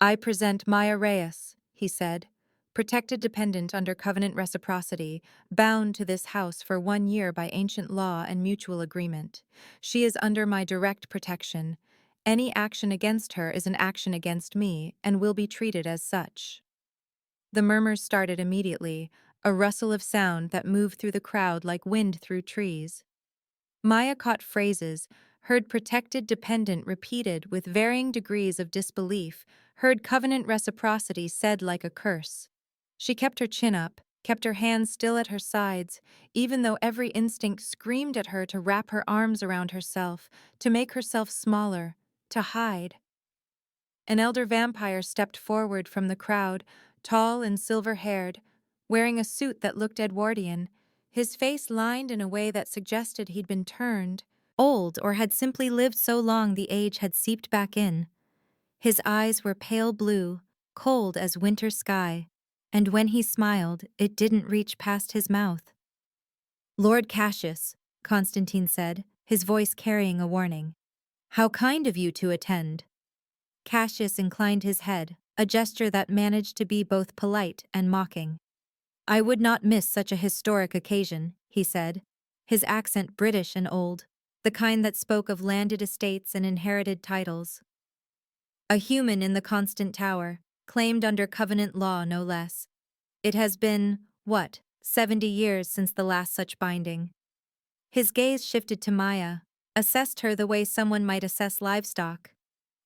"I present Maya Reyes," he said, "protected dependent under covenant reciprocity, bound to this house for 1 year by ancient law and mutual agreement. She is under my direct protection. Any action against her is an action against me and will be treated as such." The murmurs started immediately, a rustle of sound that moved through the crowd like wind through trees. Maya caught phrases, heard protected dependent repeated with varying degrees of disbelief, heard covenant reciprocity said like a curse. She kept her chin up, kept her hands still at her sides, even though every instinct screamed at her to wrap her arms around herself, to make herself smaller, to hide. An elder vampire stepped forward from the crowd, tall and silver-haired, wearing a suit that looked Edwardian, his face lined in a way that suggested he'd been turned, old, or had simply lived so long the age had seeped back in. His eyes were pale blue, cold as winter sky, and when he smiled, it didn't reach past his mouth. "Lord Cassius," Constantine said, his voice carrying a warning. "How kind of you to attend." Cassius inclined his head, a gesture that managed to be both polite and mocking. "I would not miss such a historic occasion," he said, his accent British and old, the kind that spoke of landed estates and inherited titles. "A human in the constant tower, claimed under covenant law no less. It has been, 70 years since the last such binding." His gaze shifted to Maya, assessed her the way someone might assess livestock.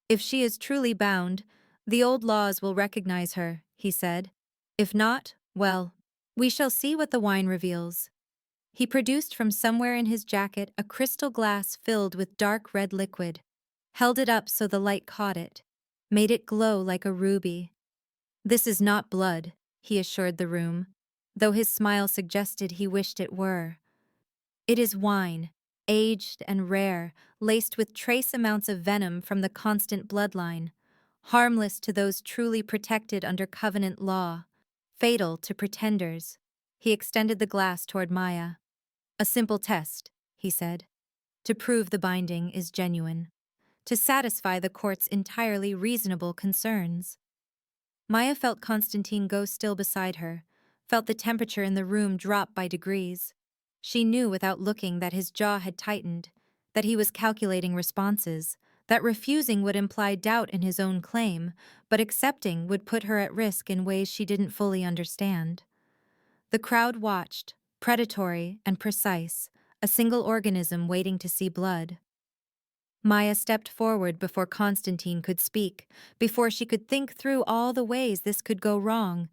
"If she is truly bound, the old laws will recognize her," he said. "If not, well, we shall see what the wine reveals." He produced from somewhere in his jacket a crystal glass filled with dark red liquid, held it up so the light caught it, made it glow like a ruby. "This is not blood," he assured the room, though his smile suggested he wished it were. "It is wine, aged and rare, laced with trace amounts of venom from the constant bloodline, harmless to those truly protected under covenant law, fatal to pretenders." He extended the glass toward Maya. "A simple test," he said, "to prove the binding is genuine, to satisfy the court's entirely reasonable concerns." Maya felt Constantine go still beside her, felt the temperature in the room drop by degrees. She knew without looking that his jaw had tightened, that he was calculating responses, that refusing would imply doubt in his own claim, but accepting would put her at risk in ways she didn't fully understand. The crowd watched, predatory and precise, a single organism waiting to see blood. Maya stepped forward before Constantine could speak, before she could think through all the ways this could go wrong,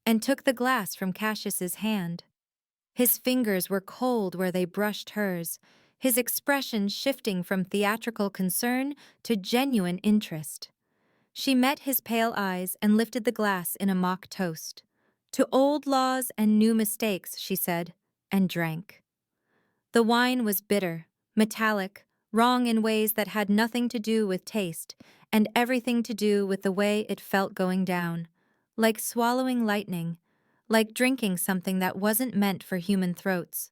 and took the glass from Cassius's hand. His fingers were cold where they brushed hers, his expression shifting from theatrical concern to genuine interest. She met his pale eyes and lifted the glass in a mock toast. To old laws and new mistakes, she said, and drank. The wine was bitter, metallic, wrong in ways that had nothing to do with taste, and everything to do with the way it felt going down. Like swallowing lightning, like drinking something that wasn't meant for human throats.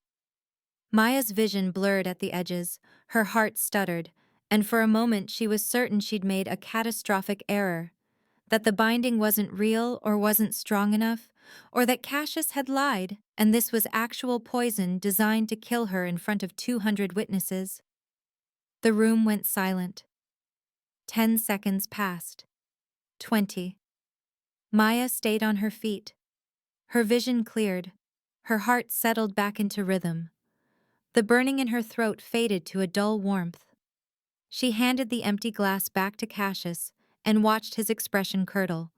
Maya's vision blurred at the edges, her heart stuttered, and for a moment she was certain she'd made a catastrophic error. That the binding wasn't real or wasn't strong enough, or that Cassius had lied, and this was actual poison designed to kill her in front of 200 witnesses. The room went silent. 10 seconds passed. 20. Maya stayed on her feet. Her vision cleared. Her heart settled back into rhythm. The burning in her throat faded to a dull warmth. She handed the empty glass back to Cassius and watched his expression curdle.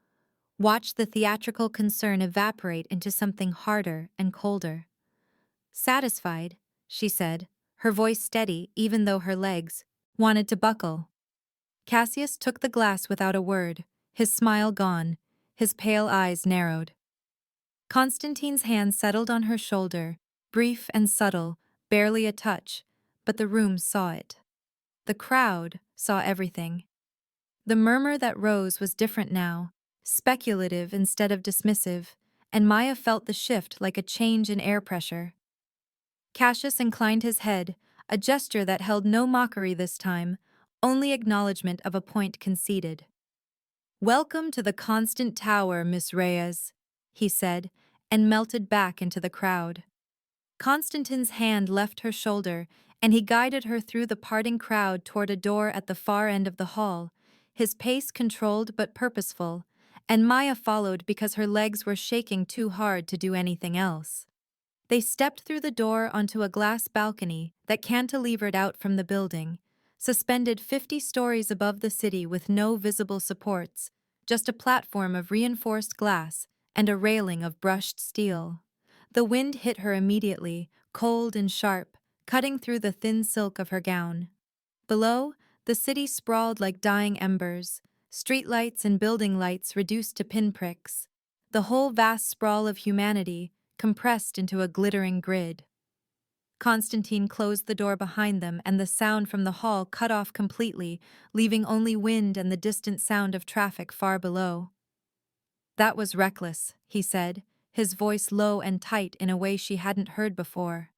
Watched the theatrical concern evaporate into something harder and colder. Satisfied, she said, her voice steady even though her legs wanted to buckle. Cassius took the glass without a word, his smile gone, his pale eyes narrowed. Constantine's hand settled on her shoulder, brief and subtle, barely a touch, but the room saw it. The crowd saw everything. The murmur that rose was different now, speculative instead of dismissive, and Maya felt the shift like a change in air pressure. Cassius inclined his head, a gesture that held no mockery this time, only acknowledgement of a point conceded. "Welcome to the Constant Tower, Miss Reyes," he said, and melted back into the crowd. Constantine's hand left her shoulder, and he guided her through the parting crowd toward a door at the far end of the hall, his pace controlled but purposeful, and Maya followed because her legs were shaking too hard to do anything else. They stepped through the door onto a glass balcony that cantilevered out from the building, suspended 50 stories above the city with no visible supports, just a platform of reinforced glass and a railing of brushed steel. The wind hit her immediately, cold and sharp, cutting through the thin silk of her gown. Below, the city sprawled like dying embers, streetlights and building lights reduced to pinpricks, the whole vast sprawl of humanity compressed into a glittering grid. Constantine closed the door behind them, and the sound from the hall cut off completely, leaving only wind and the distant sound of traffic far below. "That was reckless," he said, his voice low and tight in a way she hadn't heard before.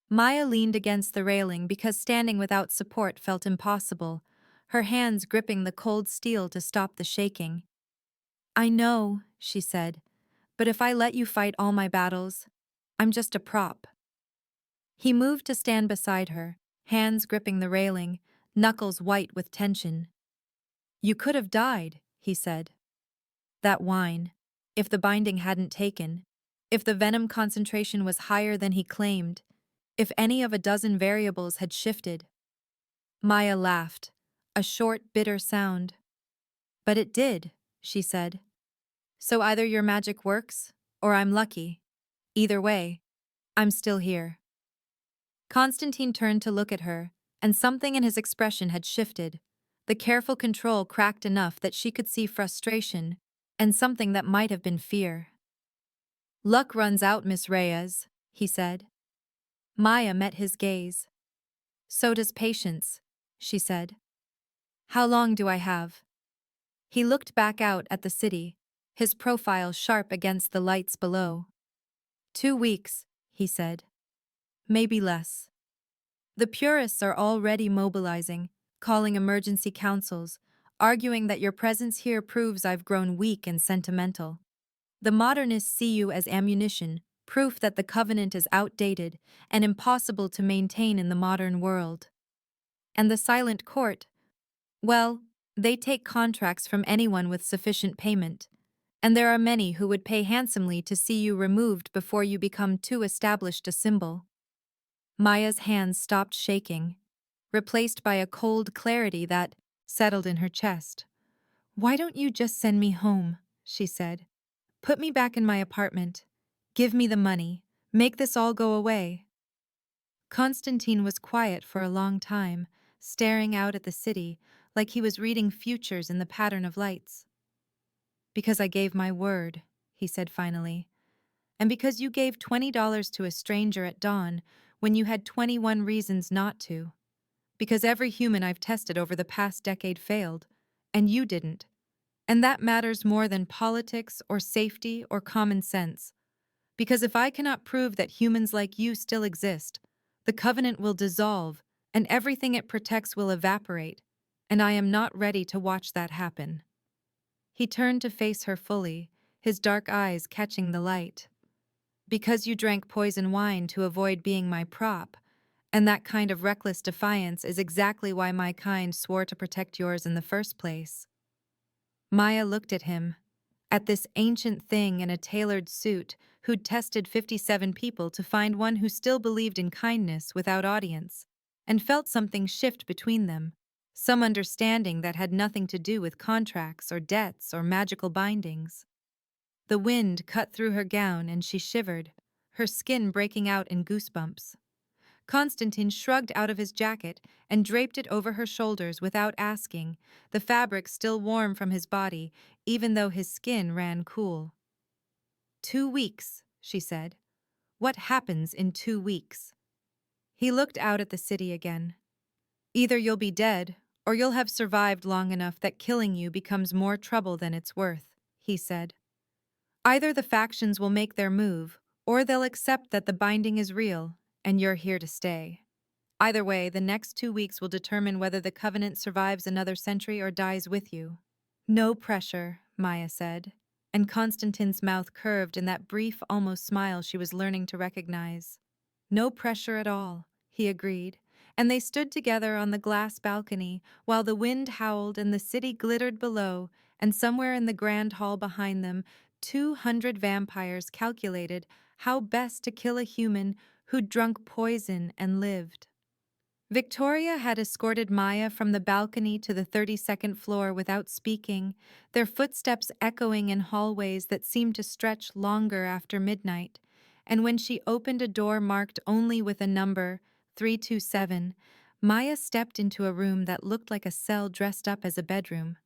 Maya leaned against the railing because standing without support felt impossible, her hands gripping the cold steel to stop the shaking. "I know," she said, "but if I let you fight all my battles, I'm just a prop." He moved to stand beside her, hands gripping the railing, knuckles white with tension. "You could have died," he said. That wine, if the binding hadn't taken, if the venom concentration was higher than he claimed, if any of a dozen variables had shifted. Maya laughed, a short, bitter sound. "But it did," she said. "So either your magic works, or I'm lucky. Either way, I'm still here." Constantine turned to look at her, and something in his expression had shifted. The careful control cracked enough that she could see frustration, and something that might have been fear. "Luck runs out, Miss Reyes," he said. Maya met his gaze. "So does patience," she said. "How long do I have?" He looked back out at the city, his profile sharp against the lights below. 2 weeks, he said. Maybe less. The purists are already mobilizing, calling emergency councils, arguing that your presence here proves I've grown weak and sentimental. The modernists see you as ammunition, proof that the covenant is outdated and impossible to maintain in the modern world. And the silent court, well, they take contracts from anyone with sufficient payment, and there are many who would pay handsomely to see you removed before you become too established a symbol. Maya's hands stopped shaking, replaced by a cold clarity that settled in her chest. "Why don't you just send me home?" she said. "Put me back in my apartment. Give me the money. Make this all go away." Constantine was quiet for a long time, staring out at the city like he was reading futures in the pattern of lights. "Because I gave my word," he said finally. "And because you gave $20 to a stranger at dawn when you had 21 reasons not to. Because every human I've tested over the past decade failed, and you didn't. And that matters more than politics or safety or common sense. Because if I cannot prove that humans like you still exist, the covenant will dissolve and everything it protects will evaporate, and I am not ready to watch that happen." He turned to face her fully, his dark eyes catching the light. "Because you drank poison wine to avoid being my prop, and that kind of reckless defiance is exactly why my kind swore to protect yours in the first place." Maya looked at him, at this ancient thing in a tailored suit who'd tested 57 people to find one who still believed in kindness without audience, and felt something shift between them, some understanding that had nothing to do with contracts or debts or magical bindings. The wind cut through her gown and she shivered, her skin breaking out in goosebumps. Constantine shrugged out of his jacket and draped it over her shoulders without asking, the fabric still warm from his body, even though his skin ran cool. 2 weeks, she said. "What happens in 2 weeks?" He looked out at the city again. "Either you'll be dead, or you'll have survived long enough that killing you becomes more trouble than it's worth," he said. "Either the factions will make their move, or they'll accept that the binding is real, and you're here to stay. Either way, the next 2 weeks will determine whether the covenant survives another century or dies with you." "No pressure," Maya said, and Constantine's mouth curved in that brief, almost smile she was learning to recognize. "No pressure at all," he agreed, and they stood together on the glass balcony while the wind howled and the city glittered below, and somewhere in the grand hall behind them, 200 vampires calculated how best to kill a human who'd drunk poison and lived. Victoria had escorted Maya from the balcony to the 32nd floor without speaking, their footsteps echoing in hallways that seemed to stretch longer after midnight, and when she opened a door marked only with a number, 327, Maya stepped into a room that looked like a cell dressed up as a bedroom.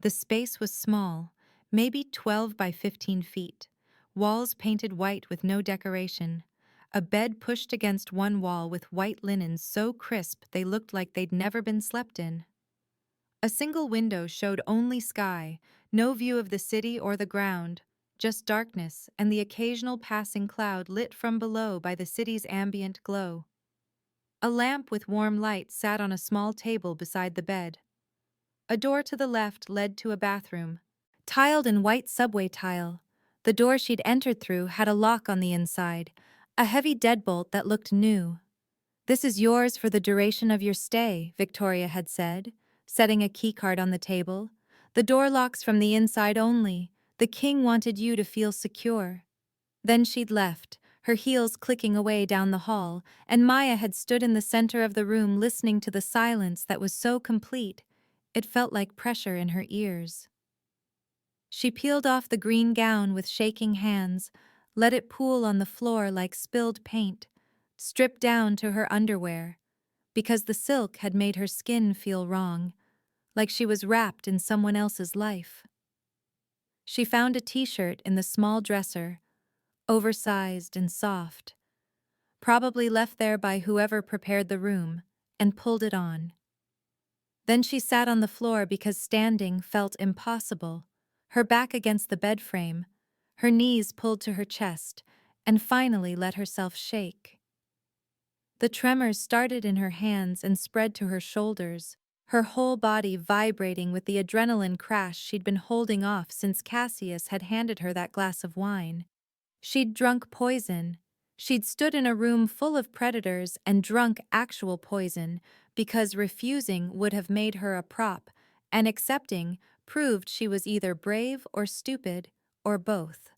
The space was small, maybe 12 by 15 feet, walls painted white with no decoration. A bed pushed against one wall with white linens so crisp they looked like they'd never been slept in. A single window showed only sky, no view of the city or the ground, just darkness and the occasional passing cloud lit from below by the city's ambient glow. A lamp with warm light sat on a small table beside the bed. A door to the left led to a bathroom, tiled in white subway tile. The door she'd entered through had a lock on the inside, a heavy deadbolt that looked new. "This is yours for the duration of your stay," Victoria had said, setting a keycard on the table. "The door locks from the inside only. The king wanted you to feel secure." Then she'd left, her heels clicking away down the hall, and Maya had stood in the center of the room listening to the silence that was so complete, it felt like pressure in her ears. She peeled off the green gown with shaking hands, let it pool on the floor like spilled paint, stripped down to her underwear, because the silk had made her skin feel wrong, like she was wrapped in someone else's life. She found a t-shirt in the small dresser, oversized and soft, probably left there by whoever prepared the room, and pulled it on. Then she sat on the floor because standing felt impossible, her back against the bed frame, her knees pulled to her chest, and finally let herself shake. The tremors started in her hands and spread to her shoulders, her whole body vibrating with the adrenaline crash she'd been holding off since Cassius had handed her that glass of wine. She'd drunk poison. She'd stood in a room full of predators and drunk actual poison because refusing would have made her a prop, and accepting proved she was either brave or stupid, or both.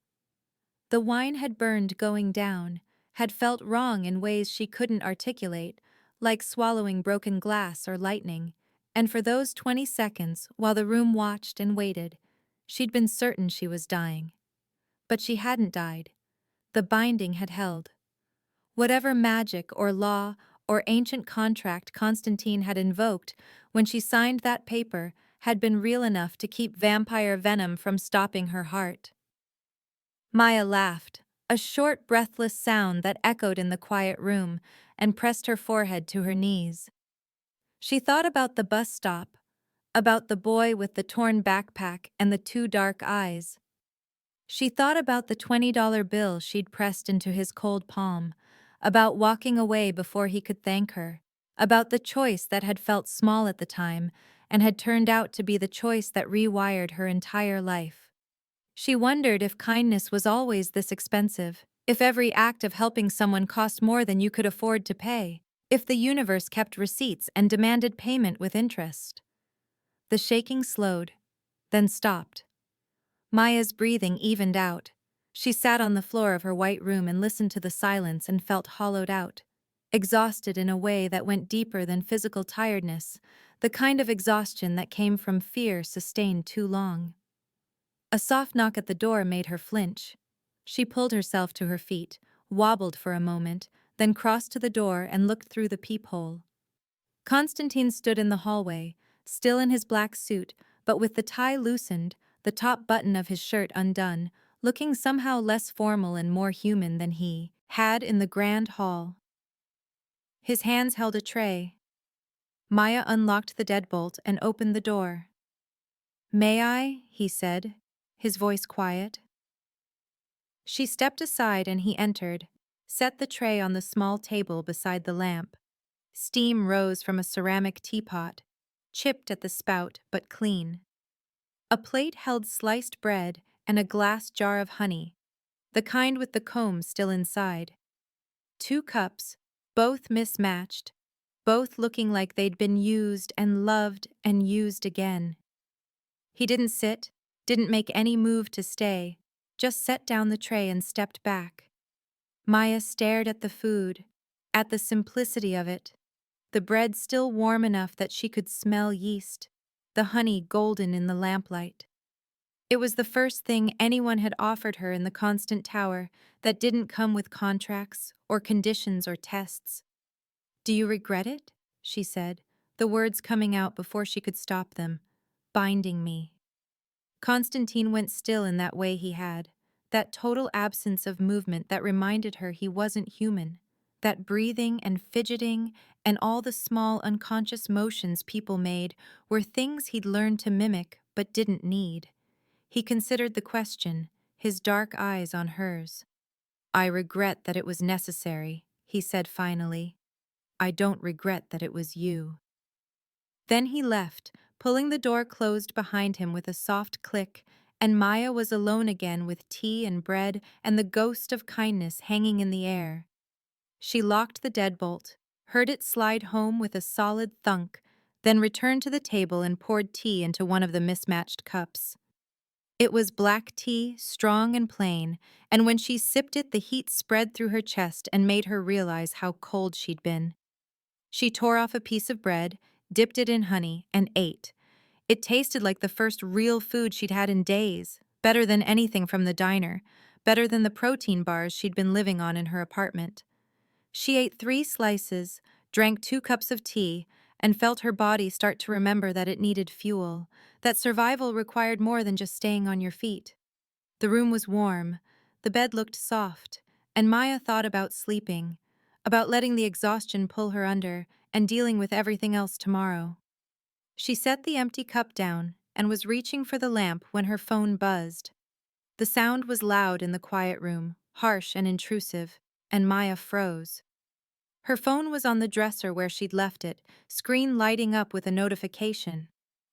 The wine had burned going down, had felt wrong in ways she couldn't articulate, like swallowing broken glass or lightning, and for those 20 seconds, while the room watched and waited, she'd been certain she was dying. But she hadn't died. The binding had held. Whatever magic or law or ancient contract Constantine had invoked when she signed that paper had been real enough to keep vampire venom from stopping her heart. Maya laughed, a short, breathless sound that echoed in the quiet room, and pressed her forehead to her knees. She thought about the bus stop, about the boy with the torn backpack and the two dark eyes. She thought about the $20 bill she'd pressed into his cold palm, about walking away before he could thank her, about the choice that had felt small at the time and had turned out to be the choice that rewired her entire life. She wondered if kindness was always this expensive, if every act of helping someone cost more than you could afford to pay, if the universe kept receipts and demanded payment with interest. The shaking slowed, then stopped. Maya's breathing evened out. She sat on the floor of her white room and listened to the silence and felt hollowed out, exhausted in a way that went deeper than physical tiredness, the kind of exhaustion that came from fear sustained too long. A soft knock at the door made her flinch. She pulled herself to her feet, wobbled for a moment, then crossed to the door and looked through the peephole. Constantine stood in the hallway, still in his black suit, but with the tie loosened, the top button of his shirt undone, looking somehow less formal and more human than he had in the grand hall. His hands held a tray. Maya unlocked the deadbolt and opened the door. "May I?" he said, his voice quiet. She stepped aside and he entered, set the tray on the small table beside the lamp. Steam rose from a ceramic teapot, chipped at the spout but clean. A plate held sliced bread and a glass jar of honey, the kind with the comb still inside. 2 cups, both mismatched, both looking like they'd been used and loved and used again. He didn't sit, didn't make any move to stay, just set down the tray and stepped back. Maya stared at the food, at the simplicity of it, the bread still warm enough that she could smell yeast, the honey golden in the lamplight. It was the first thing anyone had offered her in the constant tower that didn't come with contracts or conditions or tests. "Do you regret it?" she said, the words coming out before she could stop them. "Binding me." Constantine went still in that way he had, that total absence of movement that reminded her he wasn't human, that breathing and fidgeting and all the small unconscious motions people made were things he'd learned to mimic but didn't need. He considered the question, his dark eyes on hers. "I regret that it was necessary," he said finally. "I don't regret that it was you." Then he left, pulling the door closed behind him with a soft click, and Maya was alone again with tea and bread and the ghost of kindness hanging in the air. She locked the deadbolt, heard it slide home with a solid thunk, then returned to the table and poured tea into one of the mismatched cups. It was black tea, strong and plain, and when she sipped it the heat spread through her chest and made her realize how cold she'd been. She tore off a piece of bread, dipped it in honey, and ate. It tasted like the first real food she'd had in days, better than anything from the diner, better than the protein bars she'd been living on in her apartment. She ate 3 slices, drank 2 cups of tea, and felt her body start to remember that it needed fuel, that survival required more than just staying on your feet. The room was warm, the bed looked soft, and Maya thought about sleeping, about letting the exhaustion pull her under and dealing with everything else tomorrow. She set the empty cup down and was reaching for the lamp when her phone buzzed. The sound was loud in the quiet room, harsh and intrusive, and Maya froze. Her phone was on the dresser where she'd left it, screen lighting up with a notification.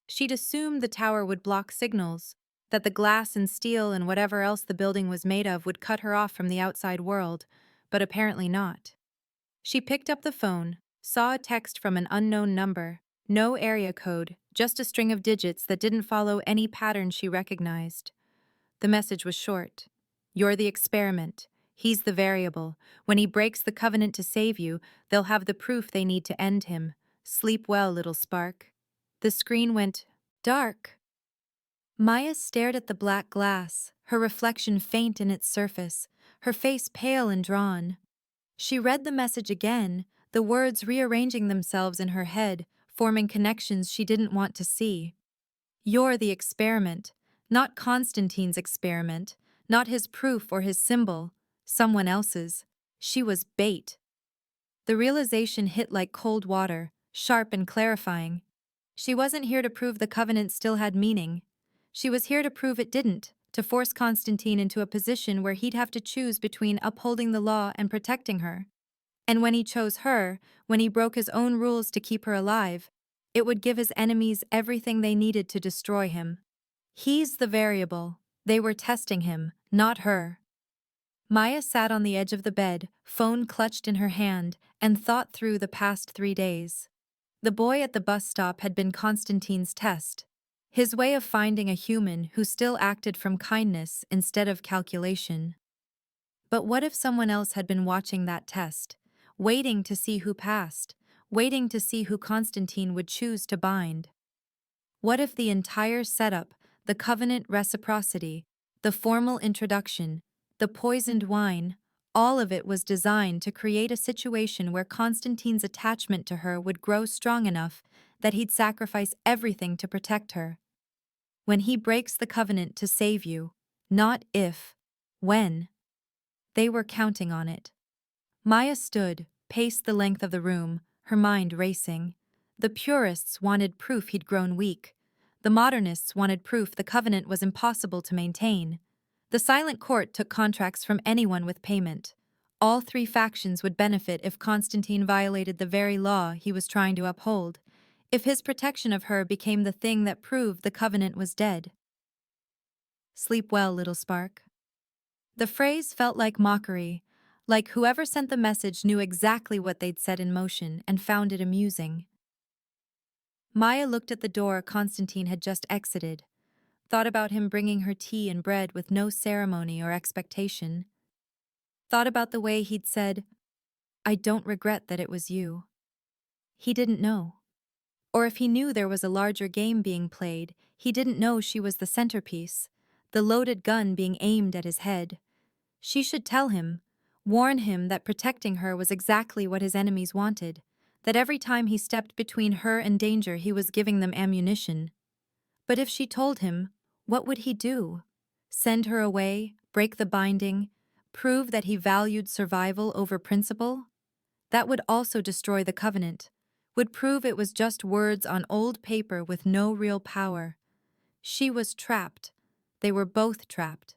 She'd assumed the tower would block signals, that the glass and steel and whatever else the building was made of would cut her off from the outside world, but apparently not. She picked up the phone, saw a text from an unknown number, no area code, just a string of digits that didn't follow any pattern she recognized. The message was short. "You're the experiment. He's the variable. When he breaks the covenant to save you, they'll have the proof they need to end him. Sleep well, little spark. The screen went dark. Maya stared at the black glass, her reflection faint in its surface, her face pale and drawn. She read the message again, the words rearranging themselves in her head, forming connections she didn't want to see. You're the experiment, not Constantine's experiment, not his proof or his symbol, someone else's. She was bait. The realization hit like cold water, sharp and clarifying. She wasn't here to prove the covenant still had meaning. She was here to prove it didn't, to force Constantine into a position where he'd have to choose between upholding the law and protecting her. And when he chose her, when he broke his own rules to keep her alive, it would give his enemies everything they needed to destroy him. He's the variable. They were testing him, not her. Maya sat on the edge of the bed, phone clutched in her hand, and thought through the past 3 days. The boy at the bus stop had been Constantine's test. His way of finding a human who still acted from kindness instead of calculation. But what if someone else had been watching that test, waiting to see who passed, waiting to see who Constantine would choose to bind? What if the entire setup, the covenant reciprocity, the formal introduction, the poisoned wine, all of it was designed to create a situation where Constantine's attachment to her would grow strong enough that he'd sacrifice everything to protect her? When he breaks the covenant to save you, not if, when. They were counting on it. Maya stood, paced the length of the room, her mind racing. The purists wanted proof he'd grown weak. The modernists wanted proof the covenant was impossible to maintain. The silent court took contracts from anyone with payment. All 3 factions would benefit if Constantine violated the very law he was trying to uphold, if his protection of her became the thing that proved the covenant was dead. Sleep well, little spark. The phrase felt like mockery, like whoever sent the message knew exactly what they'd set in motion and found it amusing. Maya looked at the door Constantine had just exited, thought about him bringing her tea and bread with no ceremony or expectation, thought about the way he'd said, "I don't regret that it was you." He didn't know. Or if he knew there was a larger game being played, he didn't know she was the centerpiece, the loaded gun being aimed at his head. She should tell him, warn him that protecting her was exactly what his enemies wanted, that every time he stepped between her and danger he was giving them ammunition. But if she told him, what would he do? Send her away, break the binding, prove that he valued survival over principle? That would also destroy the covenant, would prove it was just words on old paper with no real power. She was trapped. They were both trapped.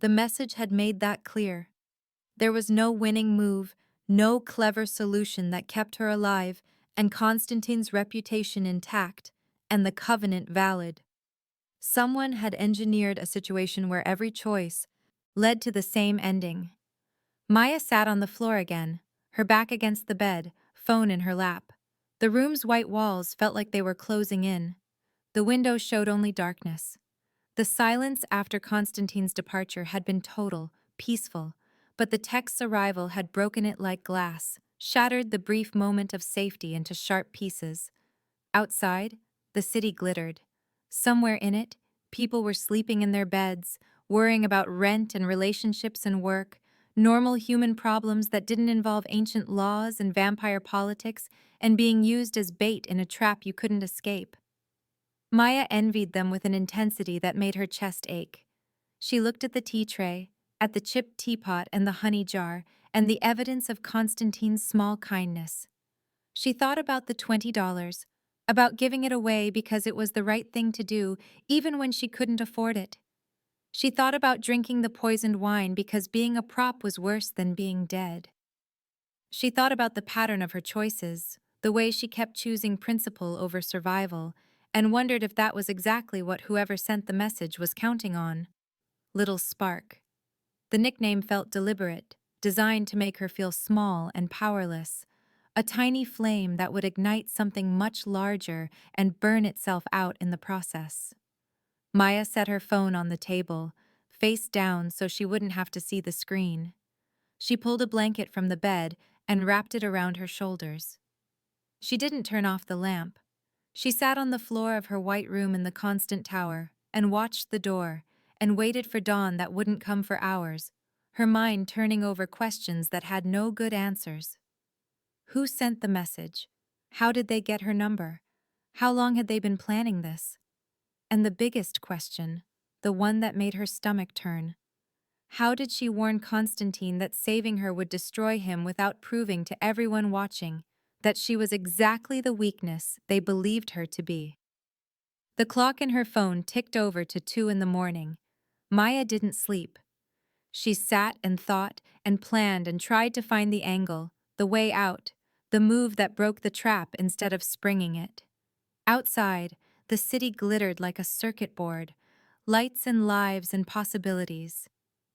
The message had made that clear. There was no winning move, no clever solution that kept her alive and Constantine's reputation intact and the covenant valid. Someone had engineered a situation where every choice led to the same ending. Maya sat on the floor again, her back against the bed, phone in her lap. The room's white walls felt like they were closing in. The window showed only darkness. The silence after Constantine's departure had been total, peaceful, but the text's arrival had broken it like glass, shattered the brief moment of safety into sharp pieces. Outside, the city glittered. Somewhere in it, people were sleeping in their beds, worrying about rent and relationships and work, normal human problems that didn't involve ancient laws and vampire politics and being used as bait in a trap you couldn't escape. Maya envied them with an intensity that made her chest ache. She looked at the tea tray, at the chipped teapot and the honey jar, and the evidence of Constantine's small kindness. She thought about the $20, about giving it away because it was the right thing to do, even when she couldn't afford it. She thought about drinking the poisoned wine because being a prop was worse than being dead. She thought about the pattern of her choices, the way she kept choosing principle over survival, and wondered if that was exactly what whoever sent the message was counting on. Little Spark. The nickname felt deliberate, designed to make her feel small and powerless, a tiny flame that would ignite something much larger and burn itself out in the process. Maya set her phone on the table, face down so she wouldn't have to see the screen. She pulled a blanket from the bed and wrapped it around her shoulders. She didn't turn off the lamp. She sat on the floor of her white room in the Constant Tower and watched the door and waited for dawn that wouldn't come for hours, her mind turning over questions that had no good answers. Who sent the message? How did they get her number? How long had they been planning this? And the biggest question, the one that made her stomach turn. How did she warn Constantine that saving her would destroy him without proving to everyone watching that she was exactly the weakness they believed her to be? The clock in her phone ticked over to 2 in the morning. Maya didn't sleep. She sat and thought and planned and tried to find the angle, the way out, the move that broke the trap instead of springing it. Outside, the city glittered like a circuit board, lights and lives and possibilities.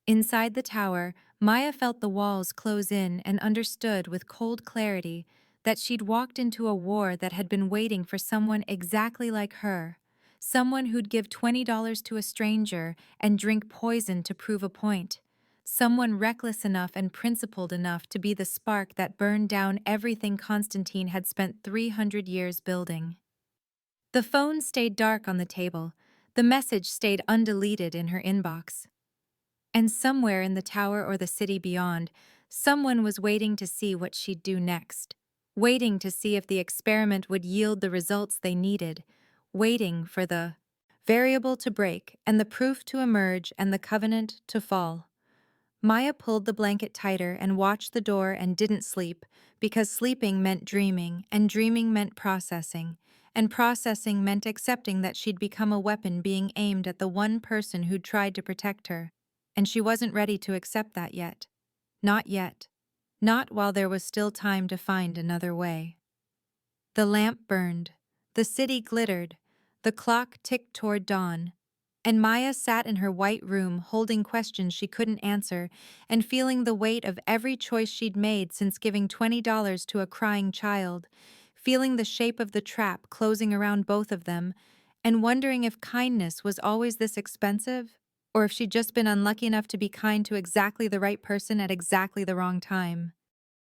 Inside the tower, Maya felt the walls close in and understood with cold clarity that she'd walked into a war that had been waiting for someone exactly like her, someone who'd give $20 to a stranger and drink poison to prove a point, someone reckless enough and principled enough to be the spark that burned down everything Constantine had spent 300 years building. The phone stayed dark on the table. The message stayed undeleted in her inbox. And somewhere in the tower or the city beyond, someone was waiting to see what she'd do next, waiting to see if the experiment would yield the results they needed, waiting for the variable to break and the proof to emerge and the covenant to fall. Maya pulled the blanket tighter and watched the door and didn't sleep, because sleeping meant dreaming, and dreaming meant processing, and processing meant accepting that she'd become a weapon being aimed at the one person who'd tried to protect her. And she wasn't ready to accept that yet. Not yet. Not while there was still time to find another way. The lamp burned. The city glittered. The clock ticked toward dawn. And Maya sat in her white room holding questions she couldn't answer and feeling the weight of every choice she'd made since giving $20 to a crying child, feeling the shape of the trap closing around both of them, and wondering if kindness was always this expensive, or if she'd just been unlucky enough to be kind to exactly the right person at exactly the wrong time.